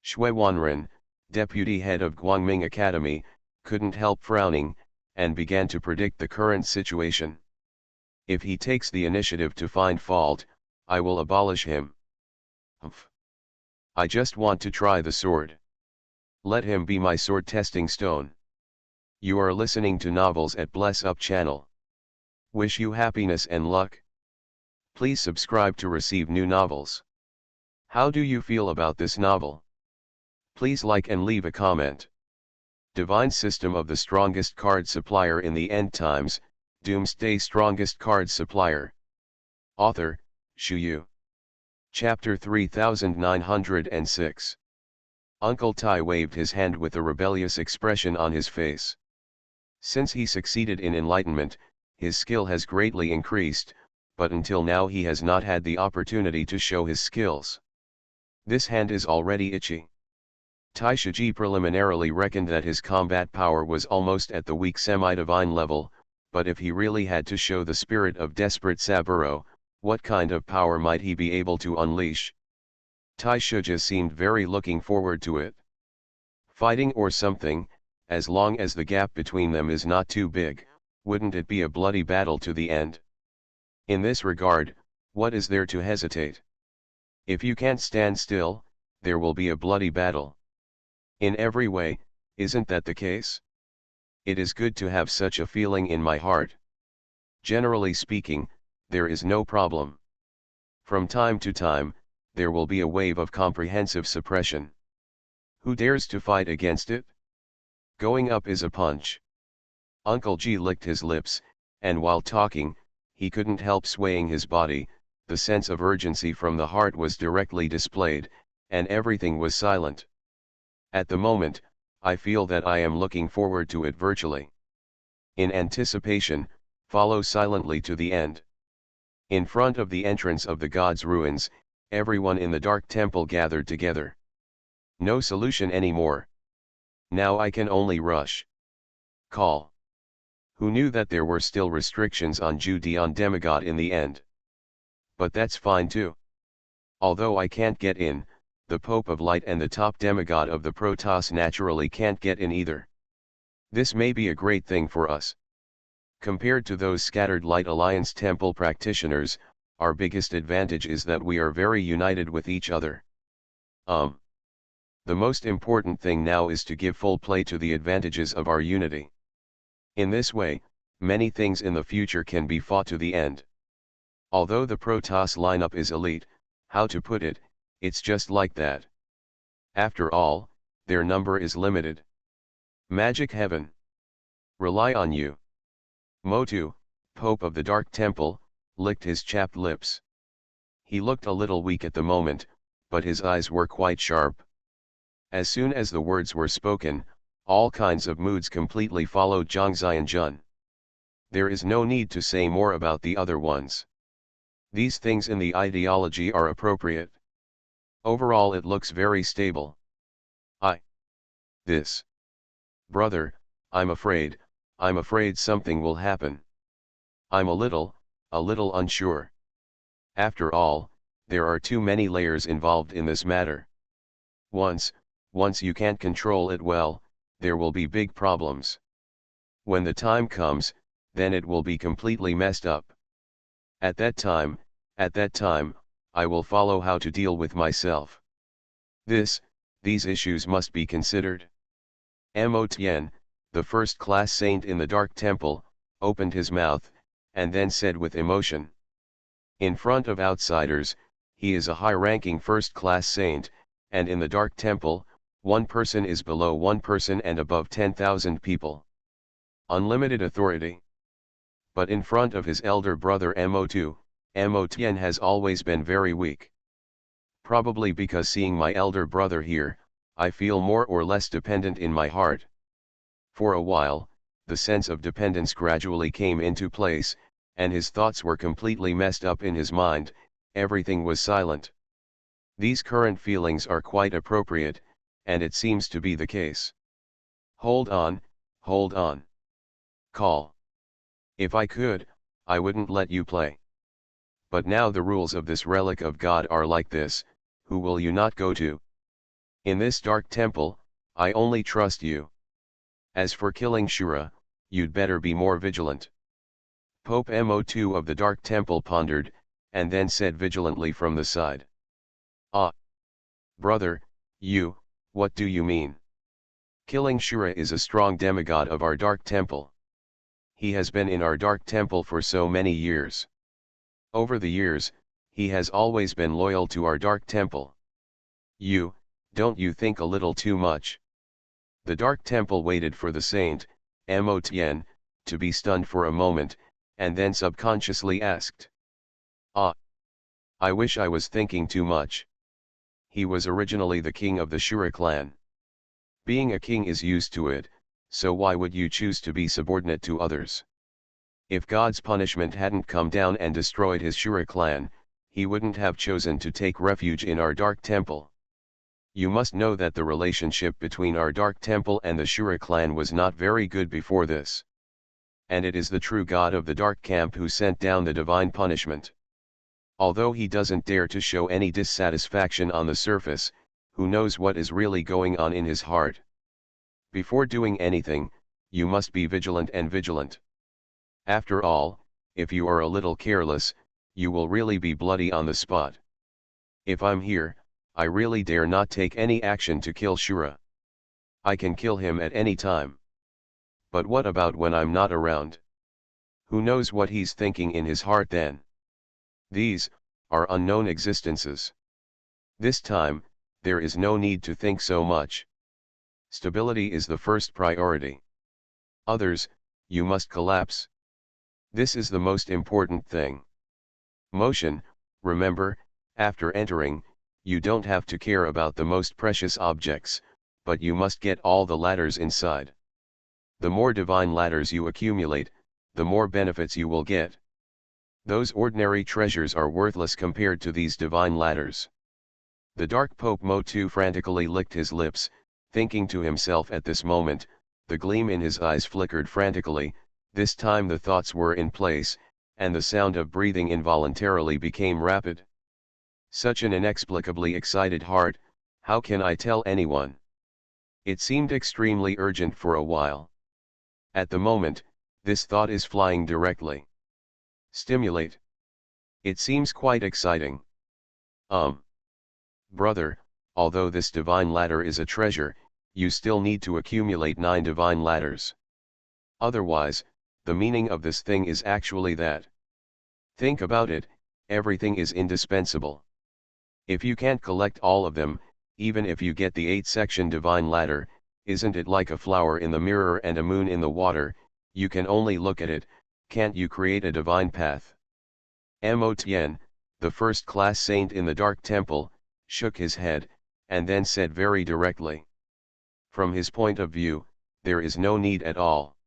Shui Wanren, deputy head of Guangming Academy, couldn't help frowning, and began to predict the current situation. If he takes the initiative to find fault, I will abolish him. Humph. I just want to try the sword. Let him be my sword testing stone. You are listening to Novels at Bless Up channel. Wish you happiness and luck. Please subscribe to receive new novels. How do you feel about this novel? Please like and leave a comment. Divine System of the Strongest Card Supplier in the End Times, Doomsday Strongest Card Supplier. Author, Shu Yu. Chapter 3906. Uncle Tai waved his hand with a rebellious expression on his face. Since he succeeded in enlightenment, his skill has greatly increased, but until now he has not had the opportunity to show his skills. This hand is already itchy. Tai Shiji preliminarily reckoned that his combat power was almost at the weak semi-divine level, but if he really had to show the spirit of desperate Saburo, what kind of power might he be able to unleash? Tai Shiji seemed very looking forward to it. Fighting or something, as long as the gap between them is not too big, wouldn't it be a bloody battle to the end? In this regard, what is there to hesitate? If you can't stand still, there will be a bloody battle. In every way, isn't that the case? It is good to have such a feeling in my heart. Generally speaking, there is no problem. From time to time, there will be a wave of comprehensive suppression. Who dares to fight against it? Going up is a punch. Uncle G licked his lips, and while talking, he couldn't help swaying his body. The sense of urgency from the heart was directly displayed, and everything was silent. At the moment, I feel that I am looking forward to it virtually. In anticipation, follow silently to the end. In front of the entrance of the god's ruins, everyone in the dark temple gathered together. No solution anymore. Now I can only rush. Call. Who knew that there were still restrictions on Judeon demigod in the end? But that's fine too. Although I can't get in, the Pope of Light and the top demigod of the Protoss naturally can't get in either. This may be a great thing for us. Compared to those scattered Light Alliance temple practitioners, our biggest advantage is that we are very united with each other. The most important thing now is to give full play to the advantages of our unity. In this way, many things in the future can be fought to the end. Although the Protoss lineup is elite, how to put it, it's just like that. After all, their number is limited. Magic heaven. Rely on you. Motu, Pope of the Dark Temple, licked his chapped lips. He looked a little weak at the moment, but his eyes were quite sharp. As soon as the words were spoken, all kinds of moods completely followed Zhang Xianjun. There is no need to say more about the other ones. These things in the ideology are appropriate. Overall it looks very stable. This. Brother, I'm afraid something will happen. I'm a little unsure. After all, there are too many layers involved in this matter. Once you can't control it well, there will be big problems. When the time comes, then it will be completely messed up. At that time, I will follow how to deal with myself. These issues must be considered. Mo Tian, the first-class saint in the Dark Temple, opened his mouth, and then said with emotion. In front of outsiders, he is a high-ranking first-class saint, and in the Dark Temple, one person is below one person and above 10,000 people. Unlimited authority. But in front of his elder brother Mo Tian has always been very weak. Probably because seeing my elder brother here, I feel more or less dependent in my heart. For a while, the sense of dependence gradually came into place, and his thoughts were completely messed up in his mind, everything was silent. These current feelings are quite appropriate, and it seems to be the case. Hold on. Call. If I could, I wouldn't let you play. But now the rules of this relic of God are like this, who will you not go to? In this dark temple, I only trust you. As for killing Shura, you'd better be more vigilant. Pope Mo2 of the Dark Temple pondered, and then said vigilantly from the side. Brother, what do you mean? Killing Shura is a strong demigod of our Dark Temple. He has been in our Dark Temple for so many years. Over the years, he has always been loyal to our Dark Temple. Don't you think a little too much? The Dark Temple waited for the saint, Mo Tian, to be stunned for a moment, and then subconsciously asked. I wish I was thinking too much. He was originally the king of the Shura clan. Being a king is used to it, so why would you choose to be subordinate to others? If God's punishment hadn't come down and destroyed his Shura clan, he wouldn't have chosen to take refuge in our Dark Temple. You must know that the relationship between our Dark Temple and the Shura clan was not very good before this. And it is the true God of the Dark Camp who sent down the divine punishment. Although he doesn't dare to show any dissatisfaction on the surface, who knows what is really going on in his heart? Before doing anything, you must be vigilant and vigilant. After all, if you are a little careless, you will really be bloody on the spot. If I'm here, I really dare not take any action to kill Shura. I can kill him at any time. But what about when I'm not around? Who knows what he's thinking in his heart then? These are unknown existences. This time, there is no need to think so much. Stability is the first priority. Others, you must collapse. This is the most important thing. Motion, remember, after entering, you don't have to care about the most precious objects, but you must get all the ladders inside. The more divine ladders you accumulate, the more benefits you will get. Those ordinary treasures are worthless compared to these divine ladders. The Dark Pope Mo2 frantically licked his lips, thinking to himself at this moment, the gleam in his eyes flickered frantically, this time the thoughts were in place, and the sound of breathing involuntarily became rapid. Such an inexplicably excited heart, how can I tell anyone? It seemed extremely urgent for a while. At the moment, this thought is flying directly. Stimulate. It seems quite exciting. Brother, although this divine ladder is a treasure, you still need to accumulate 9 divine ladders. Otherwise, the meaning of this thing is actually that. Think about it, everything is indispensable. If you can't collect all of them, even if you get the 8-section divine ladder, isn't it like a flower in the mirror and a moon in the water? You can only look at it, can't you create a divine path? Mo Tien, the first-class saint in the Dark Temple, shook his head, and then said very directly. From his point of view, there is no need at all.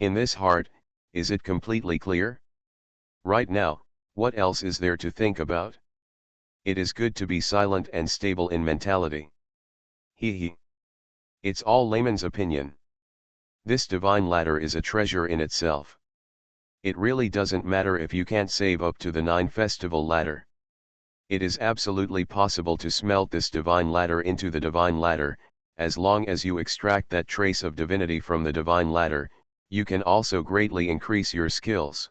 In this heart, is it completely clear? Right now, what else is there to think about? It is good to be silent and stable in mentality. He. It's all layman's opinion. This divine ladder is a treasure in itself. It really doesn't matter if you can't save up to the 9 festival ladder. It is absolutely possible to smelt this divine ladder into the divine ladder. As long as you extract that trace of divinity from the divine ladder, you can also greatly increase your skills.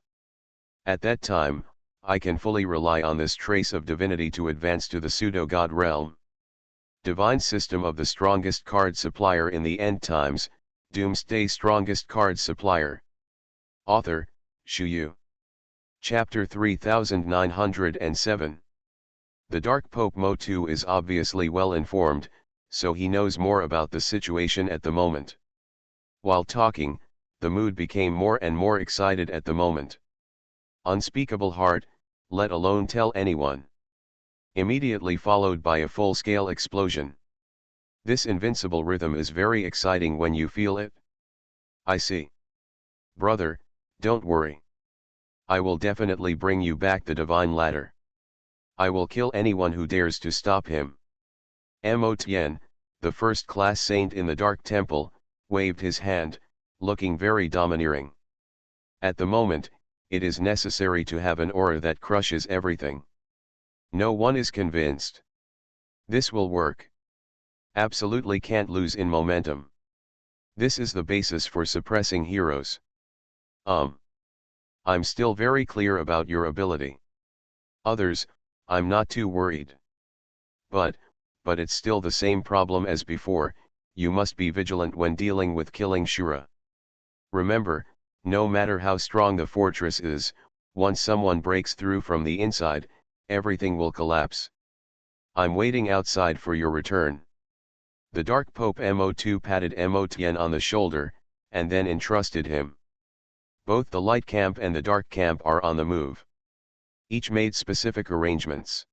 At that time, I can fully rely on this trace of divinity to advance to the pseudo-god realm. Divine system of the strongest card supplier in the end times, Doomsday strongest card supplier. Author, Shu Yu. Chapter 3907. The Dark Pope Motu is obviously well informed, so he knows more about the situation at the moment. While talking, the mood became more and more excited at the moment. Unspeakable heart, let alone tell anyone. Immediately followed by a full-scale explosion. This invincible rhythm is very exciting when you feel it. I see. Brother, don't worry. I will definitely bring you back the divine ladder. I will kill anyone who dares to stop him. Mo Tien, the first-class saint in the Dark Temple, waved his hand, looking very domineering. At the moment, it is necessary to have an aura that crushes everything. No one is convinced. This will work. Absolutely can't lose in momentum. This is the basis for suppressing heroes. I'm still very clear about your ability. Others, I'm not too worried. But it's still the same problem as before, you must be vigilant when dealing with killing Shura. Remember, no matter how strong the fortress is, once someone breaks through from the inside, everything will collapse. I'm waiting outside for your return. The Dark Pope Mo2 patted Mo Tien on the shoulder, and then entrusted him. Both the Light Camp and the Dark Camp are on the move. Each made specific arrangements.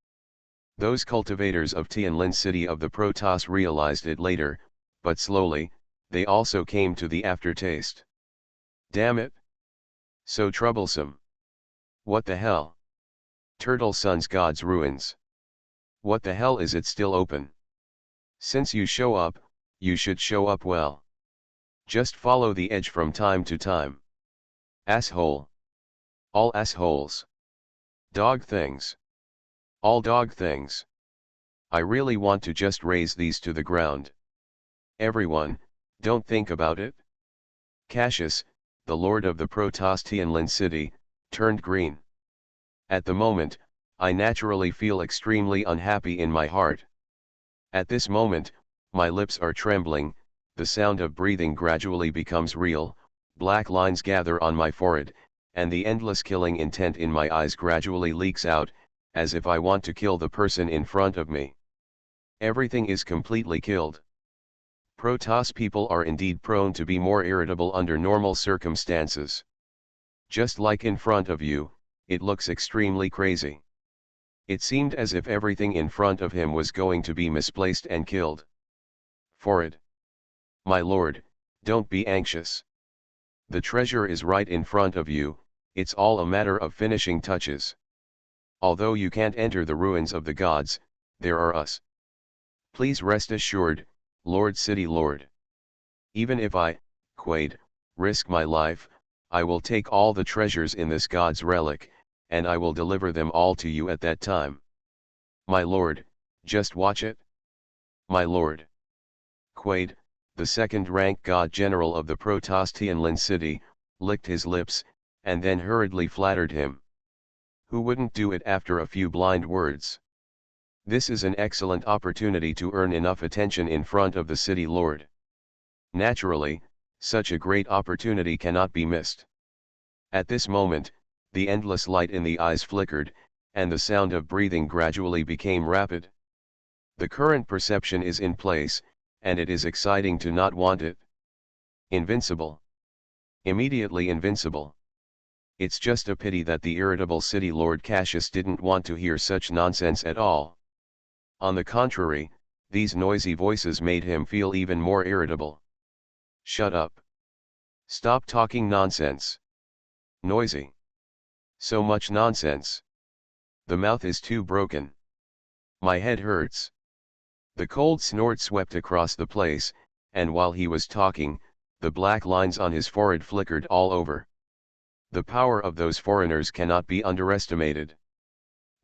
Those cultivators of Tianlin city of the Protoss realized it later, but slowly, they also came to the aftertaste. Damn it! So troublesome. What the hell? Turtle Sun's God's ruins. What the hell is it still open? Since you show up, you should show up well. Just follow the edge from time to time. Asshole. All assholes. Dog things. All dog things. I really want to just raze these to the ground. Everyone, don't think about it. Cassius, the lord of the Protoss Tianlin city, turned green. At the moment, I naturally feel extremely unhappy in my heart. At this moment, my lips are trembling, the sound of breathing gradually becomes real, black lines gather on my forehead, and the endless killing intent in my eyes gradually leaks out, as if I want to kill the person in front of me. Everything is completely killed. Protoss people are indeed prone to be more irritable under normal circumstances. Just like in front of you, it looks extremely crazy. It seemed as if everything in front of him was going to be misplaced and killed. Forward. My lord, don't be anxious. The treasure is right in front of you, it's all a matter of finishing touches. Although you can't enter the ruins of the gods, there are us. Please rest assured, Lord City Lord. Even if I, Quaid, risk my life, I will take all the treasures in this god's relic, and I will deliver them all to you at that time. My lord, just watch it. My lord. Quaid, the second-rank god general of the Protoss Tianlin city, licked his lips, and then hurriedly flattered him. Who wouldn't do it after a few blind words? This is an excellent opportunity to earn enough attention in front of the city lord. Naturally, such a great opportunity cannot be missed. At this moment, the endless light in the eyes flickered, and the sound of breathing gradually became rapid. The current perception is in place, and it is exciting to not want it. Invincible. Immediately invincible. It's just a pity that the irritable city lord Cassius didn't want to hear such nonsense at all. On the contrary, these noisy voices made him feel even more irritable. Shut up. Stop talking nonsense. Noisy. So much nonsense. The mouth is too broken. My head hurts. The cold snort swept across the place, and while he was talking, the black lines on his forehead flickered all over. The power of those foreigners cannot be underestimated.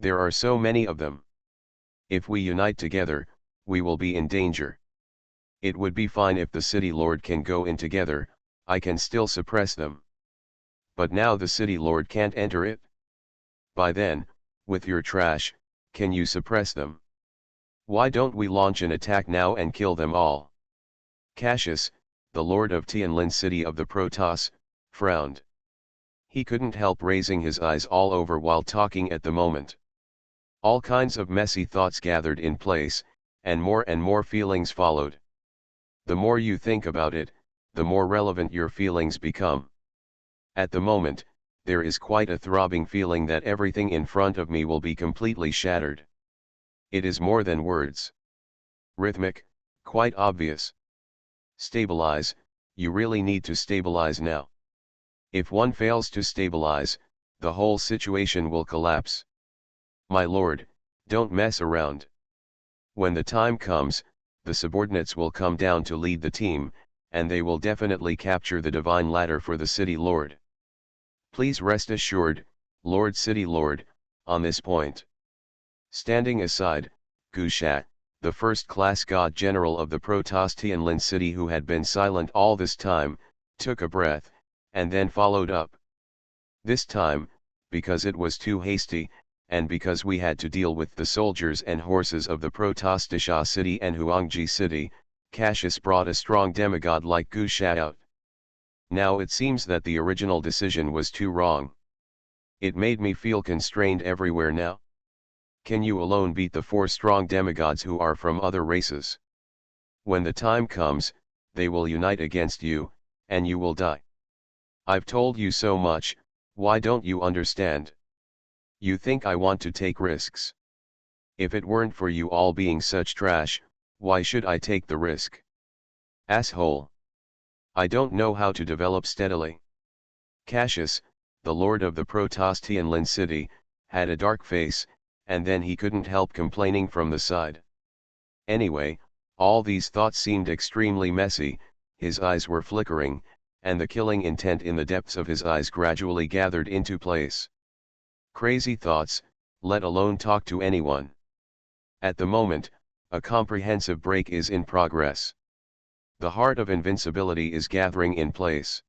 There are so many of them. If we unite together, we will be in danger. It would be fine if the city lord can go in together, I can still suppress them. But now the city lord can't enter it. By then, with your trash, can you suppress them? Why don't we launch an attack now and kill them all? Cassius, the lord of Tianlin city of the Protoss, frowned. He couldn't help raising his eyes all over while talking at the moment. All kinds of messy thoughts gathered in place, and more feelings followed. The more you think about it, the more relevant your feelings become. At the moment, there is quite a throbbing feeling that everything in front of me will be completely shattered. It is more than words. Rhythmic, quite obvious. Stabilize, you really need to stabilize now. If one fails to stabilize, the whole situation will collapse. My lord, don't mess around. When the time comes, the subordinates will come down to lead the team, and they will definitely capture the divine ladder for the city lord. Please rest assured, Lord City Lord, on this point. Standing aside, Gushat, the first-class god general of the Protoss Tianlin city who had been silent all this time, took a breath, and then followed up. This time, because it was too hasty, and because we had to deal with the soldiers and horses of the Protoss Disha city and Huangji city, Cassius brought a strong demigod like Gushat out. Now it seems that the original decision was too wrong. It made me feel constrained everywhere now. Can you alone beat the 4 strong demigods who are from other races? When the time comes, they will unite against you, and you will die. I've told you so much, why don't you understand? You think I want to take risks? If it weren't for you all being such trash, why should I take the risk? Asshole. I don't know how to develop steadily. Cassius, the lord of the Protoss Tianlin city, had a dark face, and then he couldn't help complaining from the side. Anyway, all these thoughts seemed extremely messy, his eyes were flickering, and the killing intent in the depths of his eyes gradually gathered into place. Crazy thoughts, let alone talk to anyone. At the moment, a comprehensive break is in progress. The heart of invincibility is gathering in place.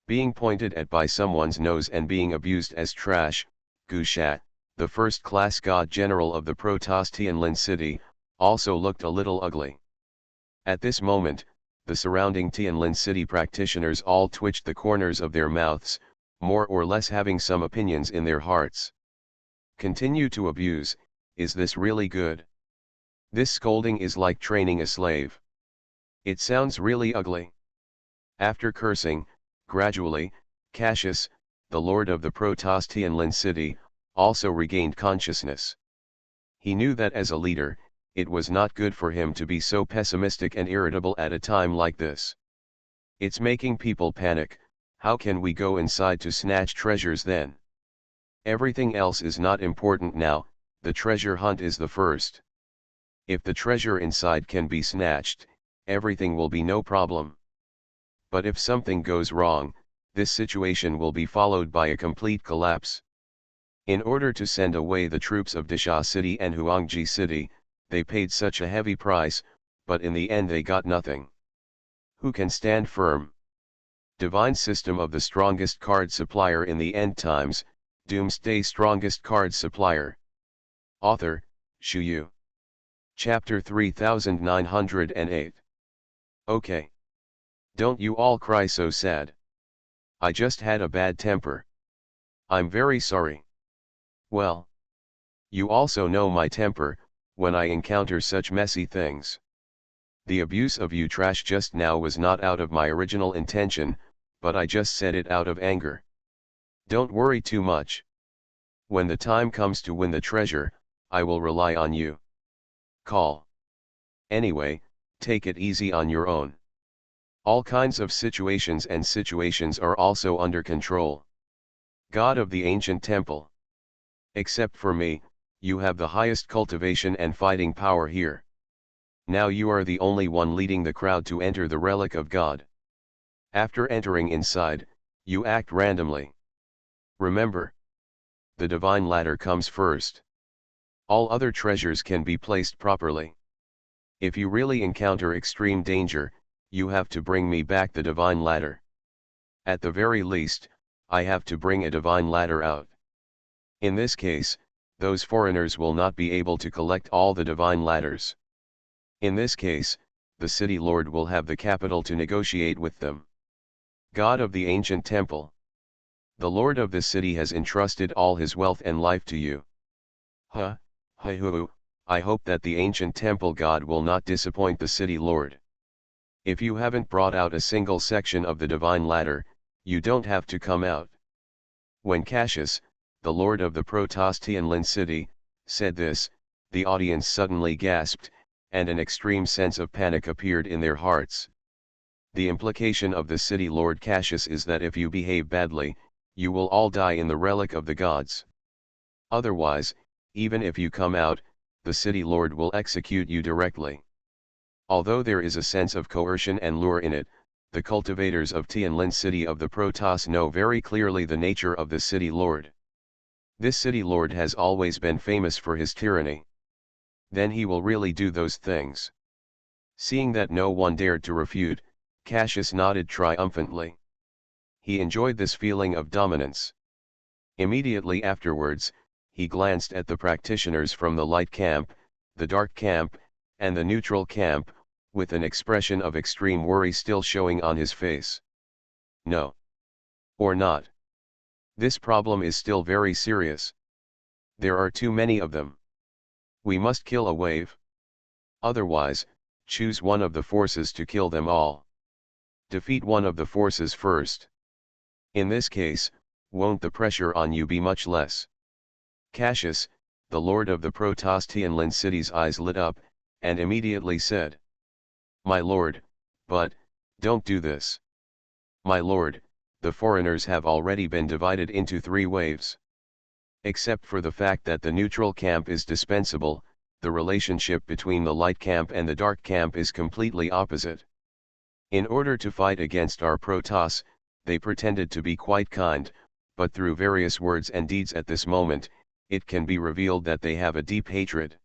Being pointed at by someone's nose and being abused as trash, Gushat, the first-class god general of the Protoss Tianlin city, also looked a little ugly. At this moment, the surrounding Tianlin city practitioners all twitched the corners of their mouths, more or less having some opinions in their hearts. Continue to abuse, is this really good? This scolding is like training a slave. It sounds really ugly. After cursing, gradually, Cassius, the lord of the Protoss Tianlin city, also regained consciousness. He knew that as a leader, it was not good for him to be so pessimistic and irritable at a time like this. It's making people panic. How can we go inside to snatch treasures then? Everything else is not important now, the treasure hunt is the first. If the treasure inside can be snatched, everything will be no problem. But if something goes wrong, this situation will be followed by a complete collapse. In order to send away the troops of Disha city and Huangji city, they paid such a heavy price, but in the end they got nothing. Who can stand firm? Divine System of the Strongest Card Supplier in the End Times, Doomsday Strongest Card Supplier. Author, Shu Yu. Chapter 3908. Okay. Don't you all cry so sad. I just had a bad temper. I'm very sorry. Well. You also know my temper, when I encounter such messy things. The abuse of you trash just now was not out of my original intention, but I just said it out of anger. Don't worry too much. When the time comes to win the treasure, I will rely on you. Call. Anyway, take it easy on your own. All kinds of situations are also under control. God of the ancient temple. Except for me, you have the highest cultivation and fighting power here. Now you are the only one leading the crowd to enter the relic of God. After entering inside, you act randomly. Remember, the divine ladder comes first. All other treasures can be placed properly. If you really encounter extreme danger, you have to bring me back the divine ladder. At the very least, I have to bring a divine ladder out. In this case, those foreigners will not be able to collect all the divine ladders. In this case, the city lord will have the capital to negotiate with them. God of the ancient temple. The lord of the city has entrusted all his wealth and life to you. I hope that the ancient temple god will not disappoint the city lord. If you haven't brought out a single section of the divine ladder, you don't have to come out. When Cassius, the lord of the Protostianland city, said this, the audience suddenly gasped, and an extreme sense of panic appeared in their hearts. The implication of the city lord Cassius is that if you behave badly, you will all die in the relic of the gods. Otherwise, even if you come out, the city lord will execute you directly. Although there is a sense of coercion and lure in it, the cultivators of Tianlin city of the Protoss know very clearly the nature of the city lord. This city lord has always been famous for his tyranny. Then he will really do those things. Seeing that no one dared to refute, Cassius nodded triumphantly. He enjoyed this feeling of dominance. Immediately afterwards, he glanced at the practitioners from the light camp, the dark camp, and the neutral camp, with an expression of extreme worry still showing on his face. No. Or not. This problem is still very serious. There are too many of them. We must kill a wave. Otherwise, choose one of the forces to kill them all. Defeat one of the forces first. In this case, won't the pressure on you be much less? Cassius, the lord of the Protostianland city's eyes lit up, and immediately said, "My lord, but, don't do this. My lord, the foreigners have already been divided into 3 waves. Except for the fact that the neutral camp is dispensable, the relationship between the light camp and the dark camp is completely opposite. In order to fight against our Protoss, they pretended to be quite kind, but through various words and deeds at this moment, it can be revealed that they have a deep hatred.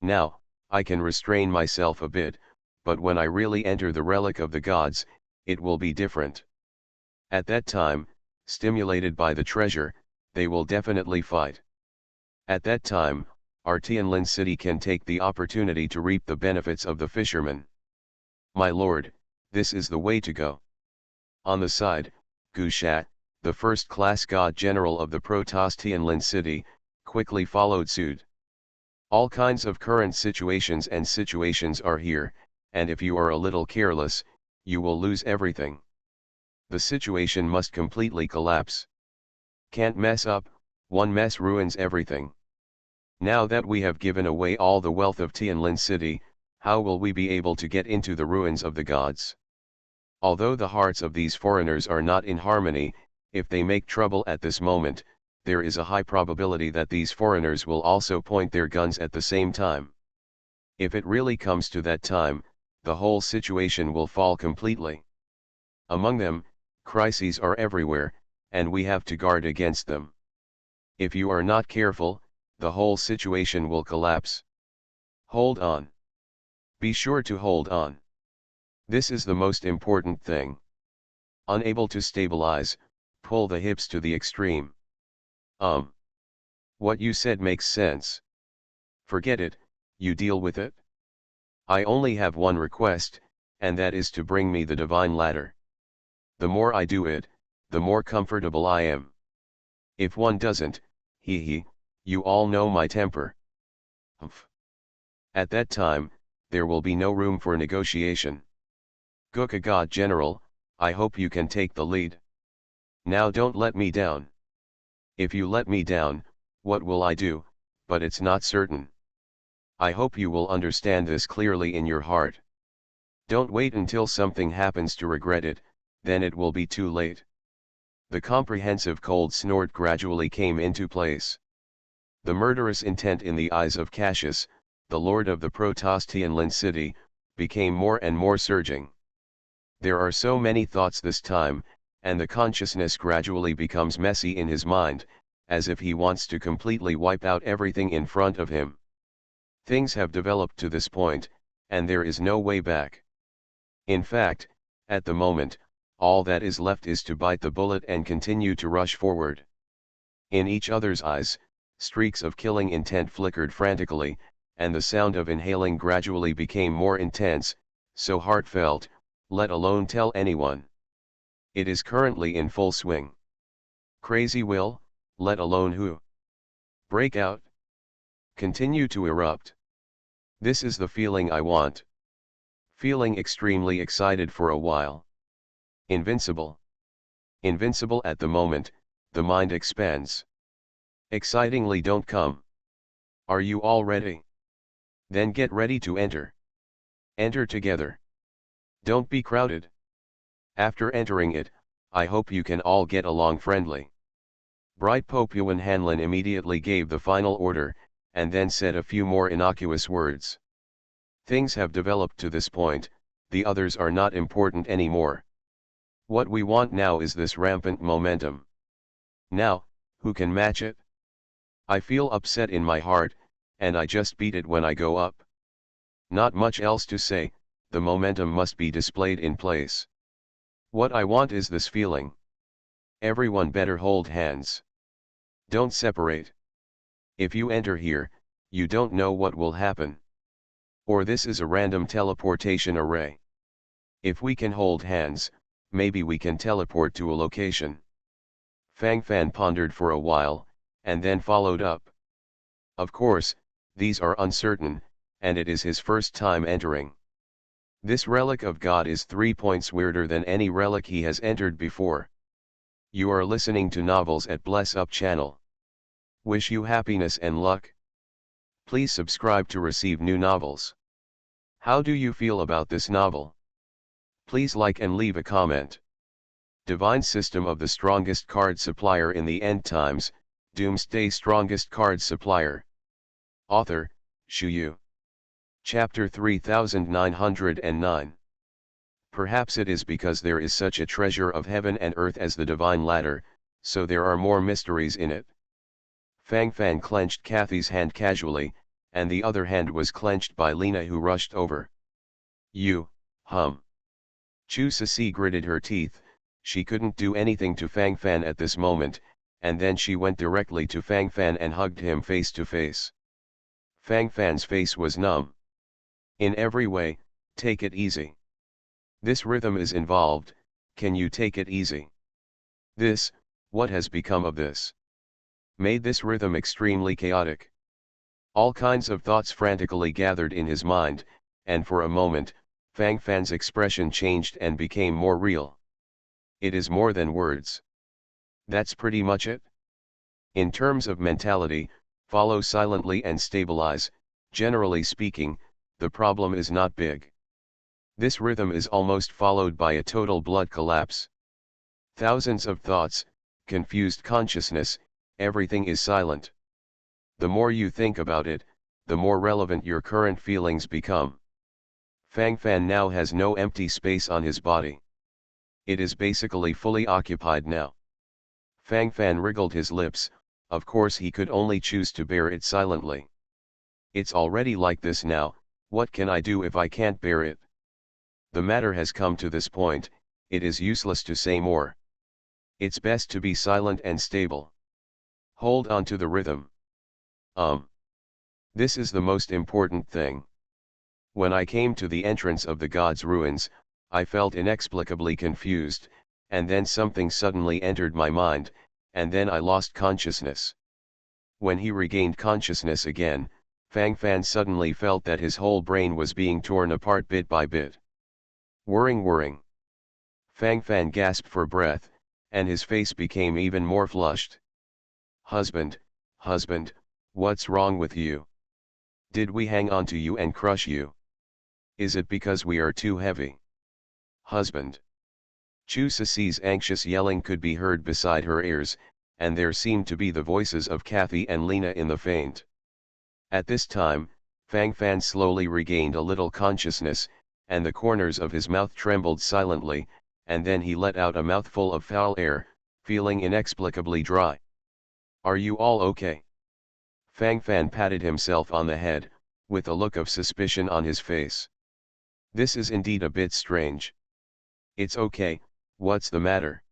Now, I can restrain myself a bit, but when I really enter the relic of the gods, it will be different. At that time, stimulated by the treasure, they will definitely fight. At that time, our Tianlin city can take the opportunity to reap the benefits of the fishermen. My lord, this is the way to go." On the side, Gushat, the first-class god general of the Protostianland city, quickly followed suit. All kinds of current situations are here, and if you are a little careless, you will lose everything. The situation must completely collapse. Can't mess up, one mess ruins everything. Now that we have given away all the wealth of Tianlin city, how will we be able to get into the ruins of the gods? Although the hearts of these foreigners are not in harmony, if they make trouble at this moment, there is a high probability that these foreigners will also point their guns at the same time. If it really comes to that time, the whole situation will fall completely. Among them, crises are everywhere, and we have to guard against them. If you are not careful, the whole situation will collapse. Hold on. Be sure to hold on. This is the most important thing. Unable to stabilize, pull the hips to the extreme. What you said makes sense. Forget it, you deal with it. I only have one request, and that is to bring me the divine ladder. The more I do it, the more comfortable I am. If one doesn't, You all know my temper. Humph. At that time, there will be no room for negotiation. Gooka God General, I hope you can take the lead. Now don't let me down. If you let me down, what will I do? But it's not certain. I hope you will understand this clearly in your heart. Don't wait until something happens to regret it, then it will be too late. The comprehensive cold snort gradually came into place. The murderous intent in the eyes of Cassius, the lord of the Protostian city, became more and more surging. There are so many thoughts this time, and the consciousness gradually becomes messy in his mind, as if he wants to completely wipe out everything in front of him. Things have developed to this point, and there is no way back. In fact, at the moment, all that is left is to bite the bullet and continue to rush forward. In each other's eyes, streaks of killing intent flickered frantically, and the sound of inhaling gradually became more intense, so heartfelt, let alone tell anyone. It is currently in full swing. Crazy will, let alone who. Break out. Continue to erupt. This is the feeling I want. Feeling extremely excited for a while. Invincible. Invincible at the moment, the mind expands. Excitingly don't come. Are you all ready? Then get ready to enter. Enter together. Don't be crowded. After entering it, I hope you can all get along friendly. Bright Popuan Hanlon immediately gave the final order, and then said a few more innocuous words. Things have developed to this point, the others are not important anymore. What we want now is this rampant momentum. Now, who can match it? I feel upset in my heart, and I just beat it when I go up. Not much else to say, the momentum must be displayed in place. What I want is this feeling. Everyone better hold hands. Don't separate. If you enter here, you don't know what will happen. Or this is a random teleportation array. If we can hold hands, maybe we can teleport to a location. Fang Fan pondered for a while, and then followed up. Of course, these are uncertain, and it is his first time entering. This relic of God is 3 points weirder than any relic he has entered before. You are listening to Novels at Bless Up channel. Wish you happiness and luck. Please subscribe to receive new novels. How do you feel about this novel? Please like and leave a comment. Divine System of the Strongest Card Supplier in the End Times, Doomsday Strongest Card Supplier. Author, Shu Yu. Chapter 3909. Perhaps it is because there is such a treasure of heaven and earth as the divine ladder, so there are more mysteries in it. Fang Fan clenched Kathy's hand casually, and the other hand was clenched by Lena, who rushed over. You, Chu Ceci gritted her teeth. She couldn't do anything to Fang Fan at this moment, and then she went directly to Fang Fan and hugged him face to face. Fang Fan's face was numb. In every way, take it easy. This rhythm is involved, can you take it easy? This, what has become of this? Made this rhythm extremely chaotic. All kinds of thoughts frantically gathered in his mind, and for a moment, Fang Fan's expression changed and became more real. It is more than words. That's pretty much it. In terms of mentality, follow silently and stabilize. Generally speaking, the problem is not big. This rhythm is almost followed by a total blood collapse. Thousands of thoughts, confused consciousness, everything is silent. The more you think about it, the more relevant your current feelings become. Fang Fan now has no empty space on his body. It is basically fully occupied now. Fang Fan wriggled his lips. Of course he could only choose to bear it silently. It's already like this now, what can I do if I can't bear it? The matter has come to this point, it is useless to say more. It's best to be silent and stable. Hold on to the rhythm. This is the most important thing. When I came to the entrance of the God's ruins, I felt inexplicably confused, and then something suddenly entered my mind, and then I lost consciousness. When he regained consciousness again, Fang Fan suddenly felt that his whole brain was being torn apart bit by bit. Whirring whirring. Fang Fan gasped for breath, and his face became even more flushed. Husband, husband, what's wrong with you? Did we hang on to you and crush you? Is it because we are too heavy? Husband. Chu Ceci's anxious yelling could be heard beside her ears, and there seemed to be the voices of Kathy and Lena in the faint. At this time, Fang Fan slowly regained a little consciousness, and the corners of his mouth trembled silently, and then he let out a mouthful of foul air, feeling inexplicably dry. Are you all okay? Fang Fan patted himself on the head, with a look of suspicion on his face. This is indeed a bit strange. It's okay, what's the matter?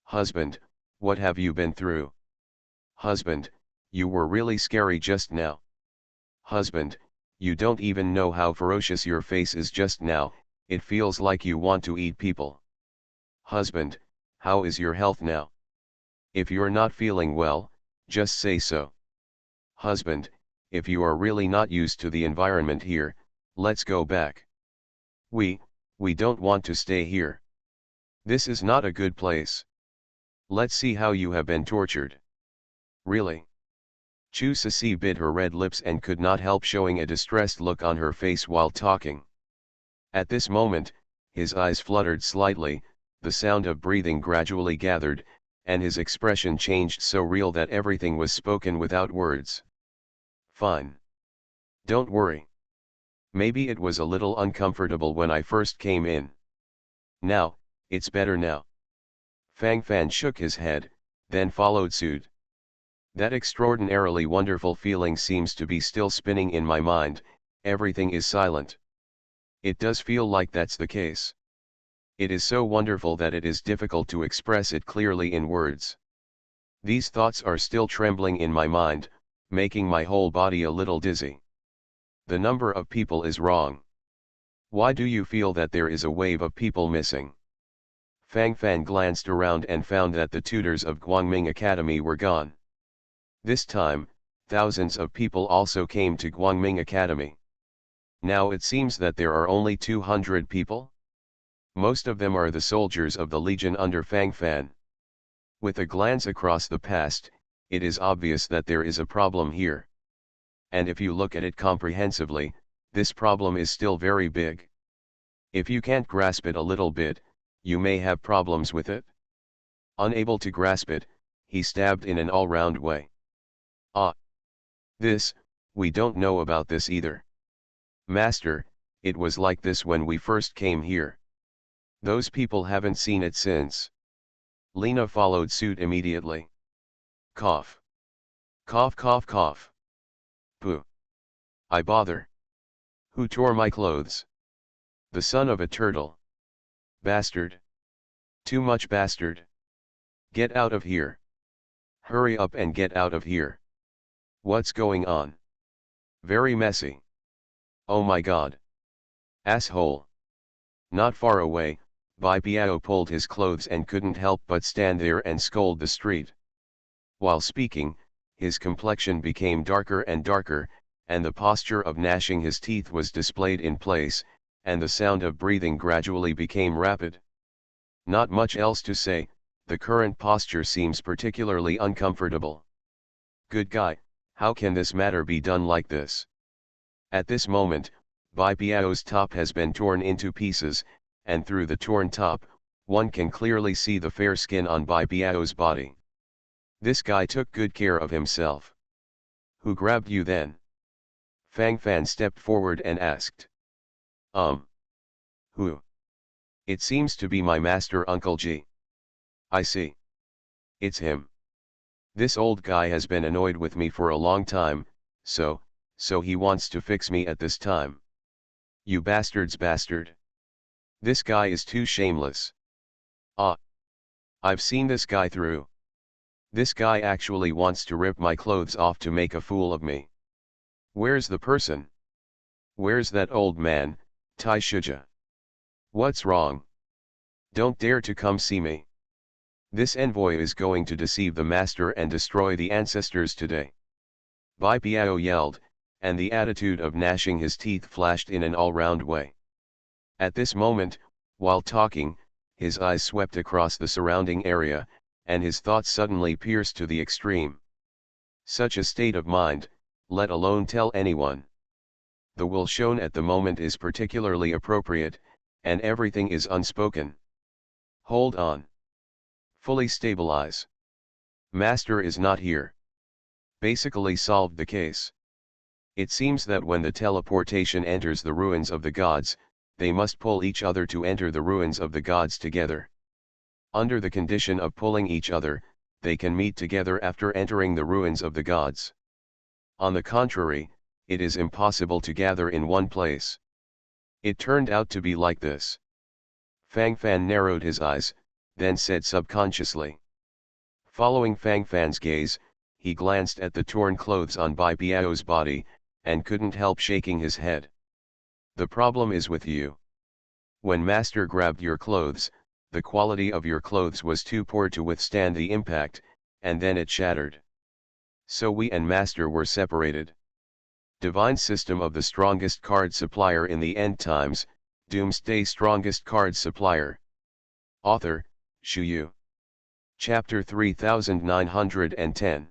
Husband, what have you been through? Husband, you were really scary just now. Husband, you don't even know how ferocious your face is just now, it feels like you want to eat people. Husband, how is your health now? If you're not feeling well, just say so. Husband, if you are really not used to the environment here, let's go back. We don't want to stay here. This is not a good place. Let's see how you have been tortured. Really? Chu Ceci bit her red lips and could not help showing a distressed look on her face while talking. At this moment, his eyes fluttered slightly, the sound of breathing gradually gathered, and his expression changed so real that everything was spoken without words. Fine. Don't worry. Maybe it was a little uncomfortable when I first came in. Now, it's better now. Fang Fan shook his head, then followed suit. That extraordinarily wonderful feeling seems to be still spinning in my mind, everything is silent. It does feel like that's the case. It is so wonderful that it is difficult to express it clearly in words. These thoughts are still trembling in my mind, making my whole body a little dizzy. The number of people is wrong. Why do you feel that there is a wave of people missing? Fang Fan glanced around and found that the tutors of Guangming Academy were gone. This time, thousands of people also came to Guangming Academy. Now it seems that there are only 200 people. Most of them are the soldiers of the Legion under Fang Fan. With a glance across the past, it is obvious that there is a problem here. And if you look at it comprehensively, this problem is still very big. If you can't grasp it a little bit, you may have problems with it. Unable to grasp it, he stabbed in an all-round way. Ah! We don't know about this either. Master, it was like this when we first came here. Those people haven't seen it since. Lena followed suit immediately. Cough. Cough cough cough. Pooh. I bother. Who tore my clothes? The son of a turtle. Bastard. Too much bastard. Get out of here. Hurry up and get out of here. What's going on? Very messy. Oh my god. Asshole. Not far away, Bai Piao pulled his clothes and couldn't help but stand there and scold the street. While speaking, his complexion became darker and darker, and the posture of gnashing his teeth was displayed in place, and the sound of breathing gradually became rapid. Not much else to say, the current posture seems particularly uncomfortable. Good guy, how can this matter be done like this? At this moment, Bai Piao's top has been torn into pieces, and through the torn top, one can clearly see the fair skin on Bai Piao's body. This guy took good care of himself. Who grabbed you then? Fang Fan stepped forward and asked. Who? It seems to be my master Uncle G. I see. It's him. This old guy has been annoyed with me for a long time, so he wants to fix me at this time. You bastard's bastard. This guy is too shameless. Ah. I've seen this guy through. This guy actually wants to rip my clothes off to make a fool of me. Where's the person? Where's that old man, Tai Shuja? What's wrong? Don't dare to come see me. This envoy is going to deceive the master and destroy the ancestors today. Bai Piao yelled, and the attitude of gnashing his teeth flashed in an all-round way. At this moment, while talking, his eyes swept across the surrounding area, and his thoughts suddenly pierced to the extreme. Such a state of mind, let alone tell anyone. The will shown at the moment is particularly appropriate, and everything is unspoken. Hold on. Fully stabilize. Master is not here. Basically solved the case. It seems that when the teleportation enters the ruins of the gods, they must pull each other to enter the ruins of the gods together. Under the condition of pulling each other, they can meet together after entering the ruins of the gods. On the contrary, it is impossible to gather in one place. It turned out to be like this. Fang Fan narrowed his eyes, then said subconsciously. Following Fang Fan's gaze, he glanced at the torn clothes on Bai Piao's body, and couldn't help shaking his head. The problem is with you. When Master grabbed your clothes, the quality of your clothes was too poor to withstand the impact, and then it shattered. So we and Master were separated. Divine System of the Strongest Card Supplier in the End Times, Doomsday Strongest Card Supplier. Author, Shu Yu. Chapter 3910.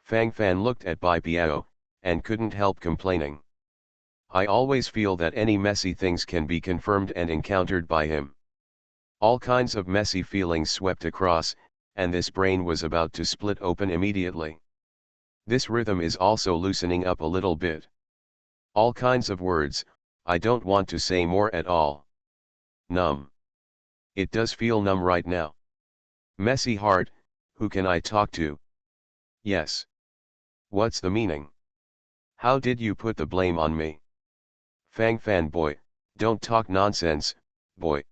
Fang Fan looked at Bai Piao, and couldn't help complaining. I always feel that any messy things can be confirmed and encountered by him. All kinds of messy feelings swept across, and this brain was about to split open immediately. This rhythm is also loosening up a little bit. All kinds of words, I don't want to say more at all. Numb. It does feel numb right now. Messy heart, who can I talk to? Yes. What's the meaning? How did you put the blame on me? Fang Fan boy, don't talk nonsense, boy.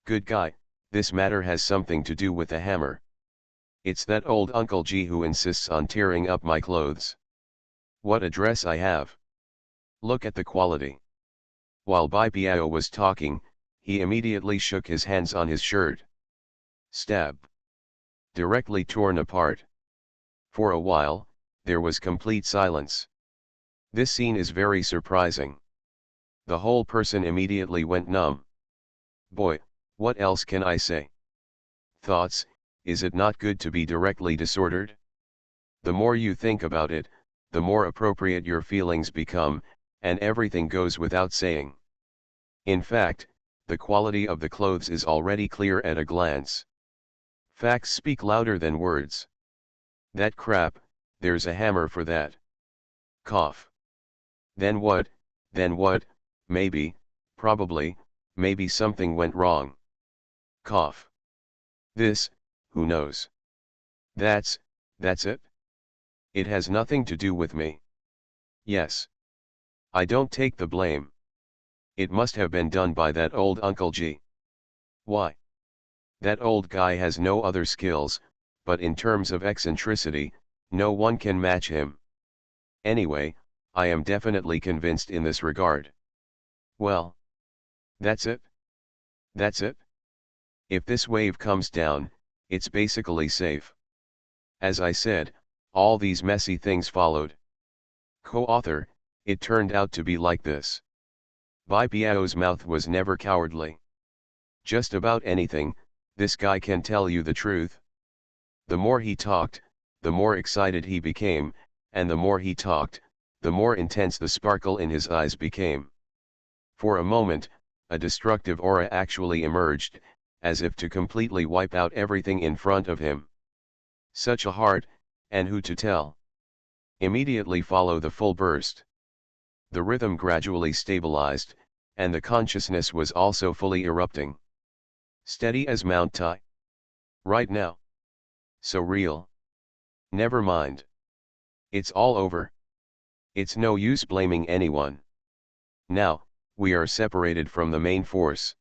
Good guy, this matter has something to do with the hammer. It's that old Uncle G who insists on tearing up my clothes. What a dress I have. Look at the quality. While Bai Piao was talking, he immediately shook his hands on his shirt. Stab. Directly torn apart. For a while, there was complete silence. This scene is very surprising. The whole person immediately went numb. Boy, what else can I say? Thoughts, is it not good to be directly disordered? The more you think about it, the more appropriate your feelings become, and everything goes without saying. In fact, the quality of the clothes is already clear at a glance. Facts speak louder than words. That crap, there's a hammer for that. Cough. Then what, maybe, probably, maybe something went wrong. Cough. This, who knows? That's it? It has nothing to do with me. Yes. I don't take the blame. It must have been done by that old Uncle G. Why? That old guy has no other skills, but in terms of eccentricity, no one can match him. Anyway, I am definitely convinced in this regard. Well. That's it? That's it? If this wave comes down, it's basically safe. As I said, all these messy things followed. Co-author, it turned out to be like this. Bai Piao's mouth was never cowardly. Just about anything, this guy can tell you the truth. The more he talked, the more excited he became, and the more he talked, the more intense the sparkle in his eyes became. For a moment, a destructive aura actually emerged, as if to completely wipe out everything in front of him. Such a heart, and who to tell? Immediately follow the full burst. The rhythm gradually stabilized, and the consciousness was also fully erupting. Steady as Mount Tai. Right now. So real. Never mind. It's all over. It's no use blaming anyone. Now, we are separated from the main force.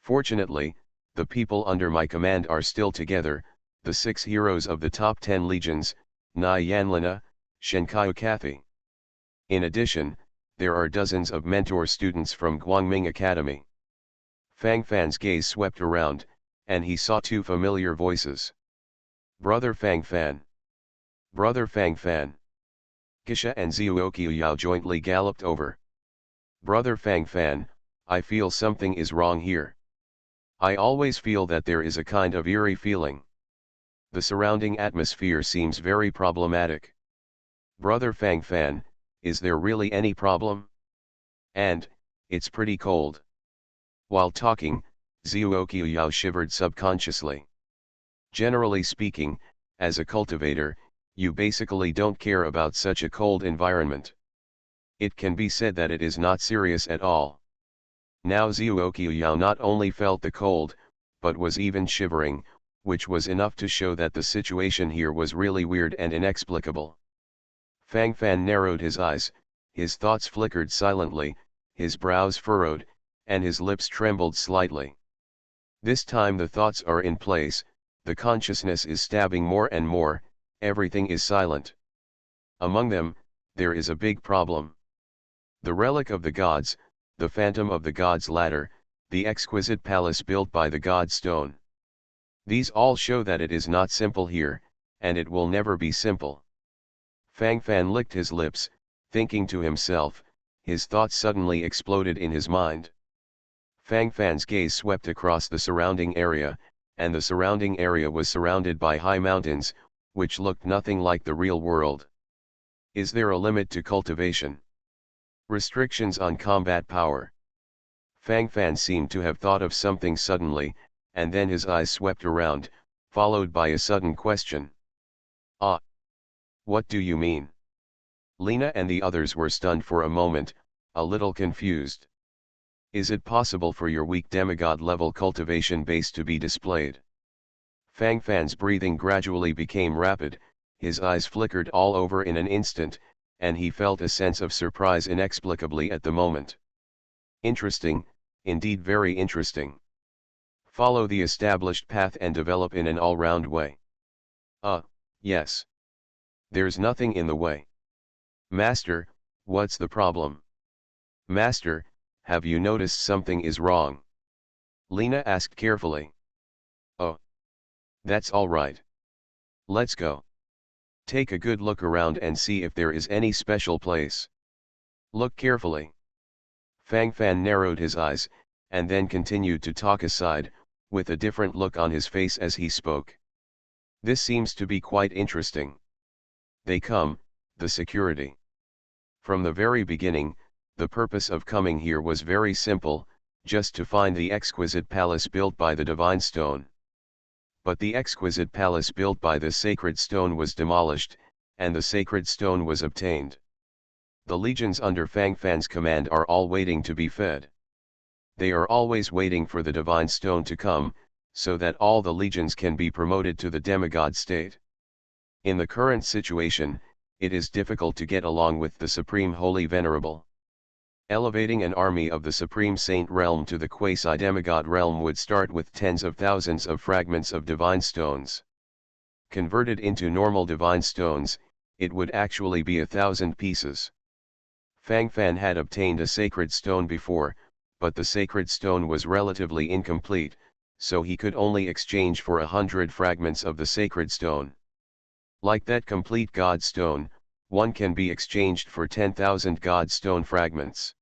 Fortunately, the people under my command are still together, the 6 heroes of the top 10 legions, Nai Yanlina, Shenkai Kathy. In addition, there are dozens of mentor students from Guangming Academy. Fang Fan's gaze swept around, and he saw 2 familiar voices. Brother Fang Fan. Brother Fang Fan. Kisha and Zhuoqiuyao jointly galloped over. Brother Fang Fan, I feel something is wrong here. I always feel that there is a kind of eerie feeling. The surrounding atmosphere seems very problematic. Brother Fang Fan, is there really any problem? And, it's pretty cold. While talking, Zhuoqiuyao shivered subconsciously. Generally speaking, as a cultivator, you basically don't care about such a cold environment. It can be said that it is not serious at all. Now Zhuoqiuyao not only felt the cold, but was even shivering, which was enough to show that the situation here was really weird and inexplicable. Fang Fan narrowed his eyes, his thoughts flickered silently, his brows furrowed, and his lips trembled slightly. This time the thoughts are in place, the consciousness is stabbing more and more, everything is silent. Among them, there is a big problem. The relic of the gods, the phantom of the gods' ladder, the exquisite palace built by the god stone. These all show that it is not simple here, and it will never be simple. Fang Fan licked his lips, thinking to himself, his thoughts suddenly exploded in his mind. Fang Fan's gaze swept across the surrounding area, and the surrounding area was surrounded by high mountains, which looked nothing like the real world. Is there a limit to cultivation? Restrictions on combat power? Fang Fan seemed to have thought of something suddenly, and then his eyes swept around, followed by a sudden question. Ah! What do you mean? Lena and the others were stunned for a moment, a little confused. Is it possible for your weak demigod level cultivation base to be displayed? Fang Fan's breathing gradually became rapid, his eyes flickered all over in an instant, and he felt a sense of surprise inexplicably at the moment. Interesting, indeed very interesting. Follow the established path and develop in an all-round way. Yes. There's nothing in the way. Master, what's the problem? Master, have you noticed something is wrong? Lena asked carefully. Oh. That's all right. Let's go. Take a good look around and see if there is any special place. Look carefully. Fang Fan narrowed his eyes, and then continued to talk aside, with a different look on his face as he spoke. This seems to be quite interesting. They come, the security. From the very beginning, the purpose of coming here was very simple, just to find the exquisite palace built by the divine stone. But the exquisite palace built by the sacred stone was demolished, and the sacred stone was obtained. The legions under Fang Fan's command are all waiting to be fed. They are always waiting for the divine stone to come, so that all the legions can be promoted to the demigod state. In the current situation, it is difficult to get along with the Supreme Holy Venerable. Elevating an army of the Supreme Saint realm to the quasi-demigod realm would start with tens of thousands of fragments of divine stones. Converted into normal divine stones, it would actually be 1,000 pieces. Fang Fan had obtained a sacred stone before, but the sacred stone was relatively incomplete, so he could only exchange for 100 fragments of the sacred stone. Like that complete god stone, one can be exchanged for 10,000 god stone fragments.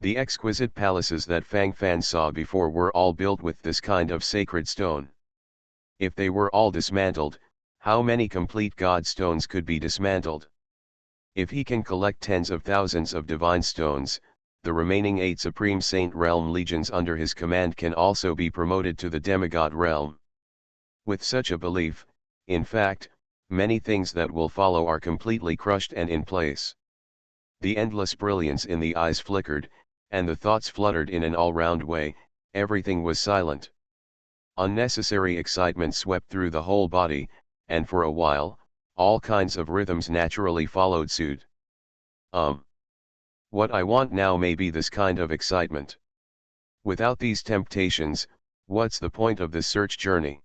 The exquisite palaces that Fang Fan saw before were all built with this kind of sacred stone. If they were all dismantled, how many complete god stones could be dismantled? If he can collect tens of thousands of divine stones, the remaining 8 Supreme Saint realm legions under his command can also be promoted to the demigod realm. With such a belief, in fact, many things that will follow are completely crushed and in place. The endless brilliance in the eyes flickered, and the thoughts fluttered in an all-round way, everything was silent. Unnecessary excitement swept through the whole body, and for a while, all kinds of rhythms naturally followed suit. What I want now may be this kind of excitement. Without these temptations, what's the point of this search journey?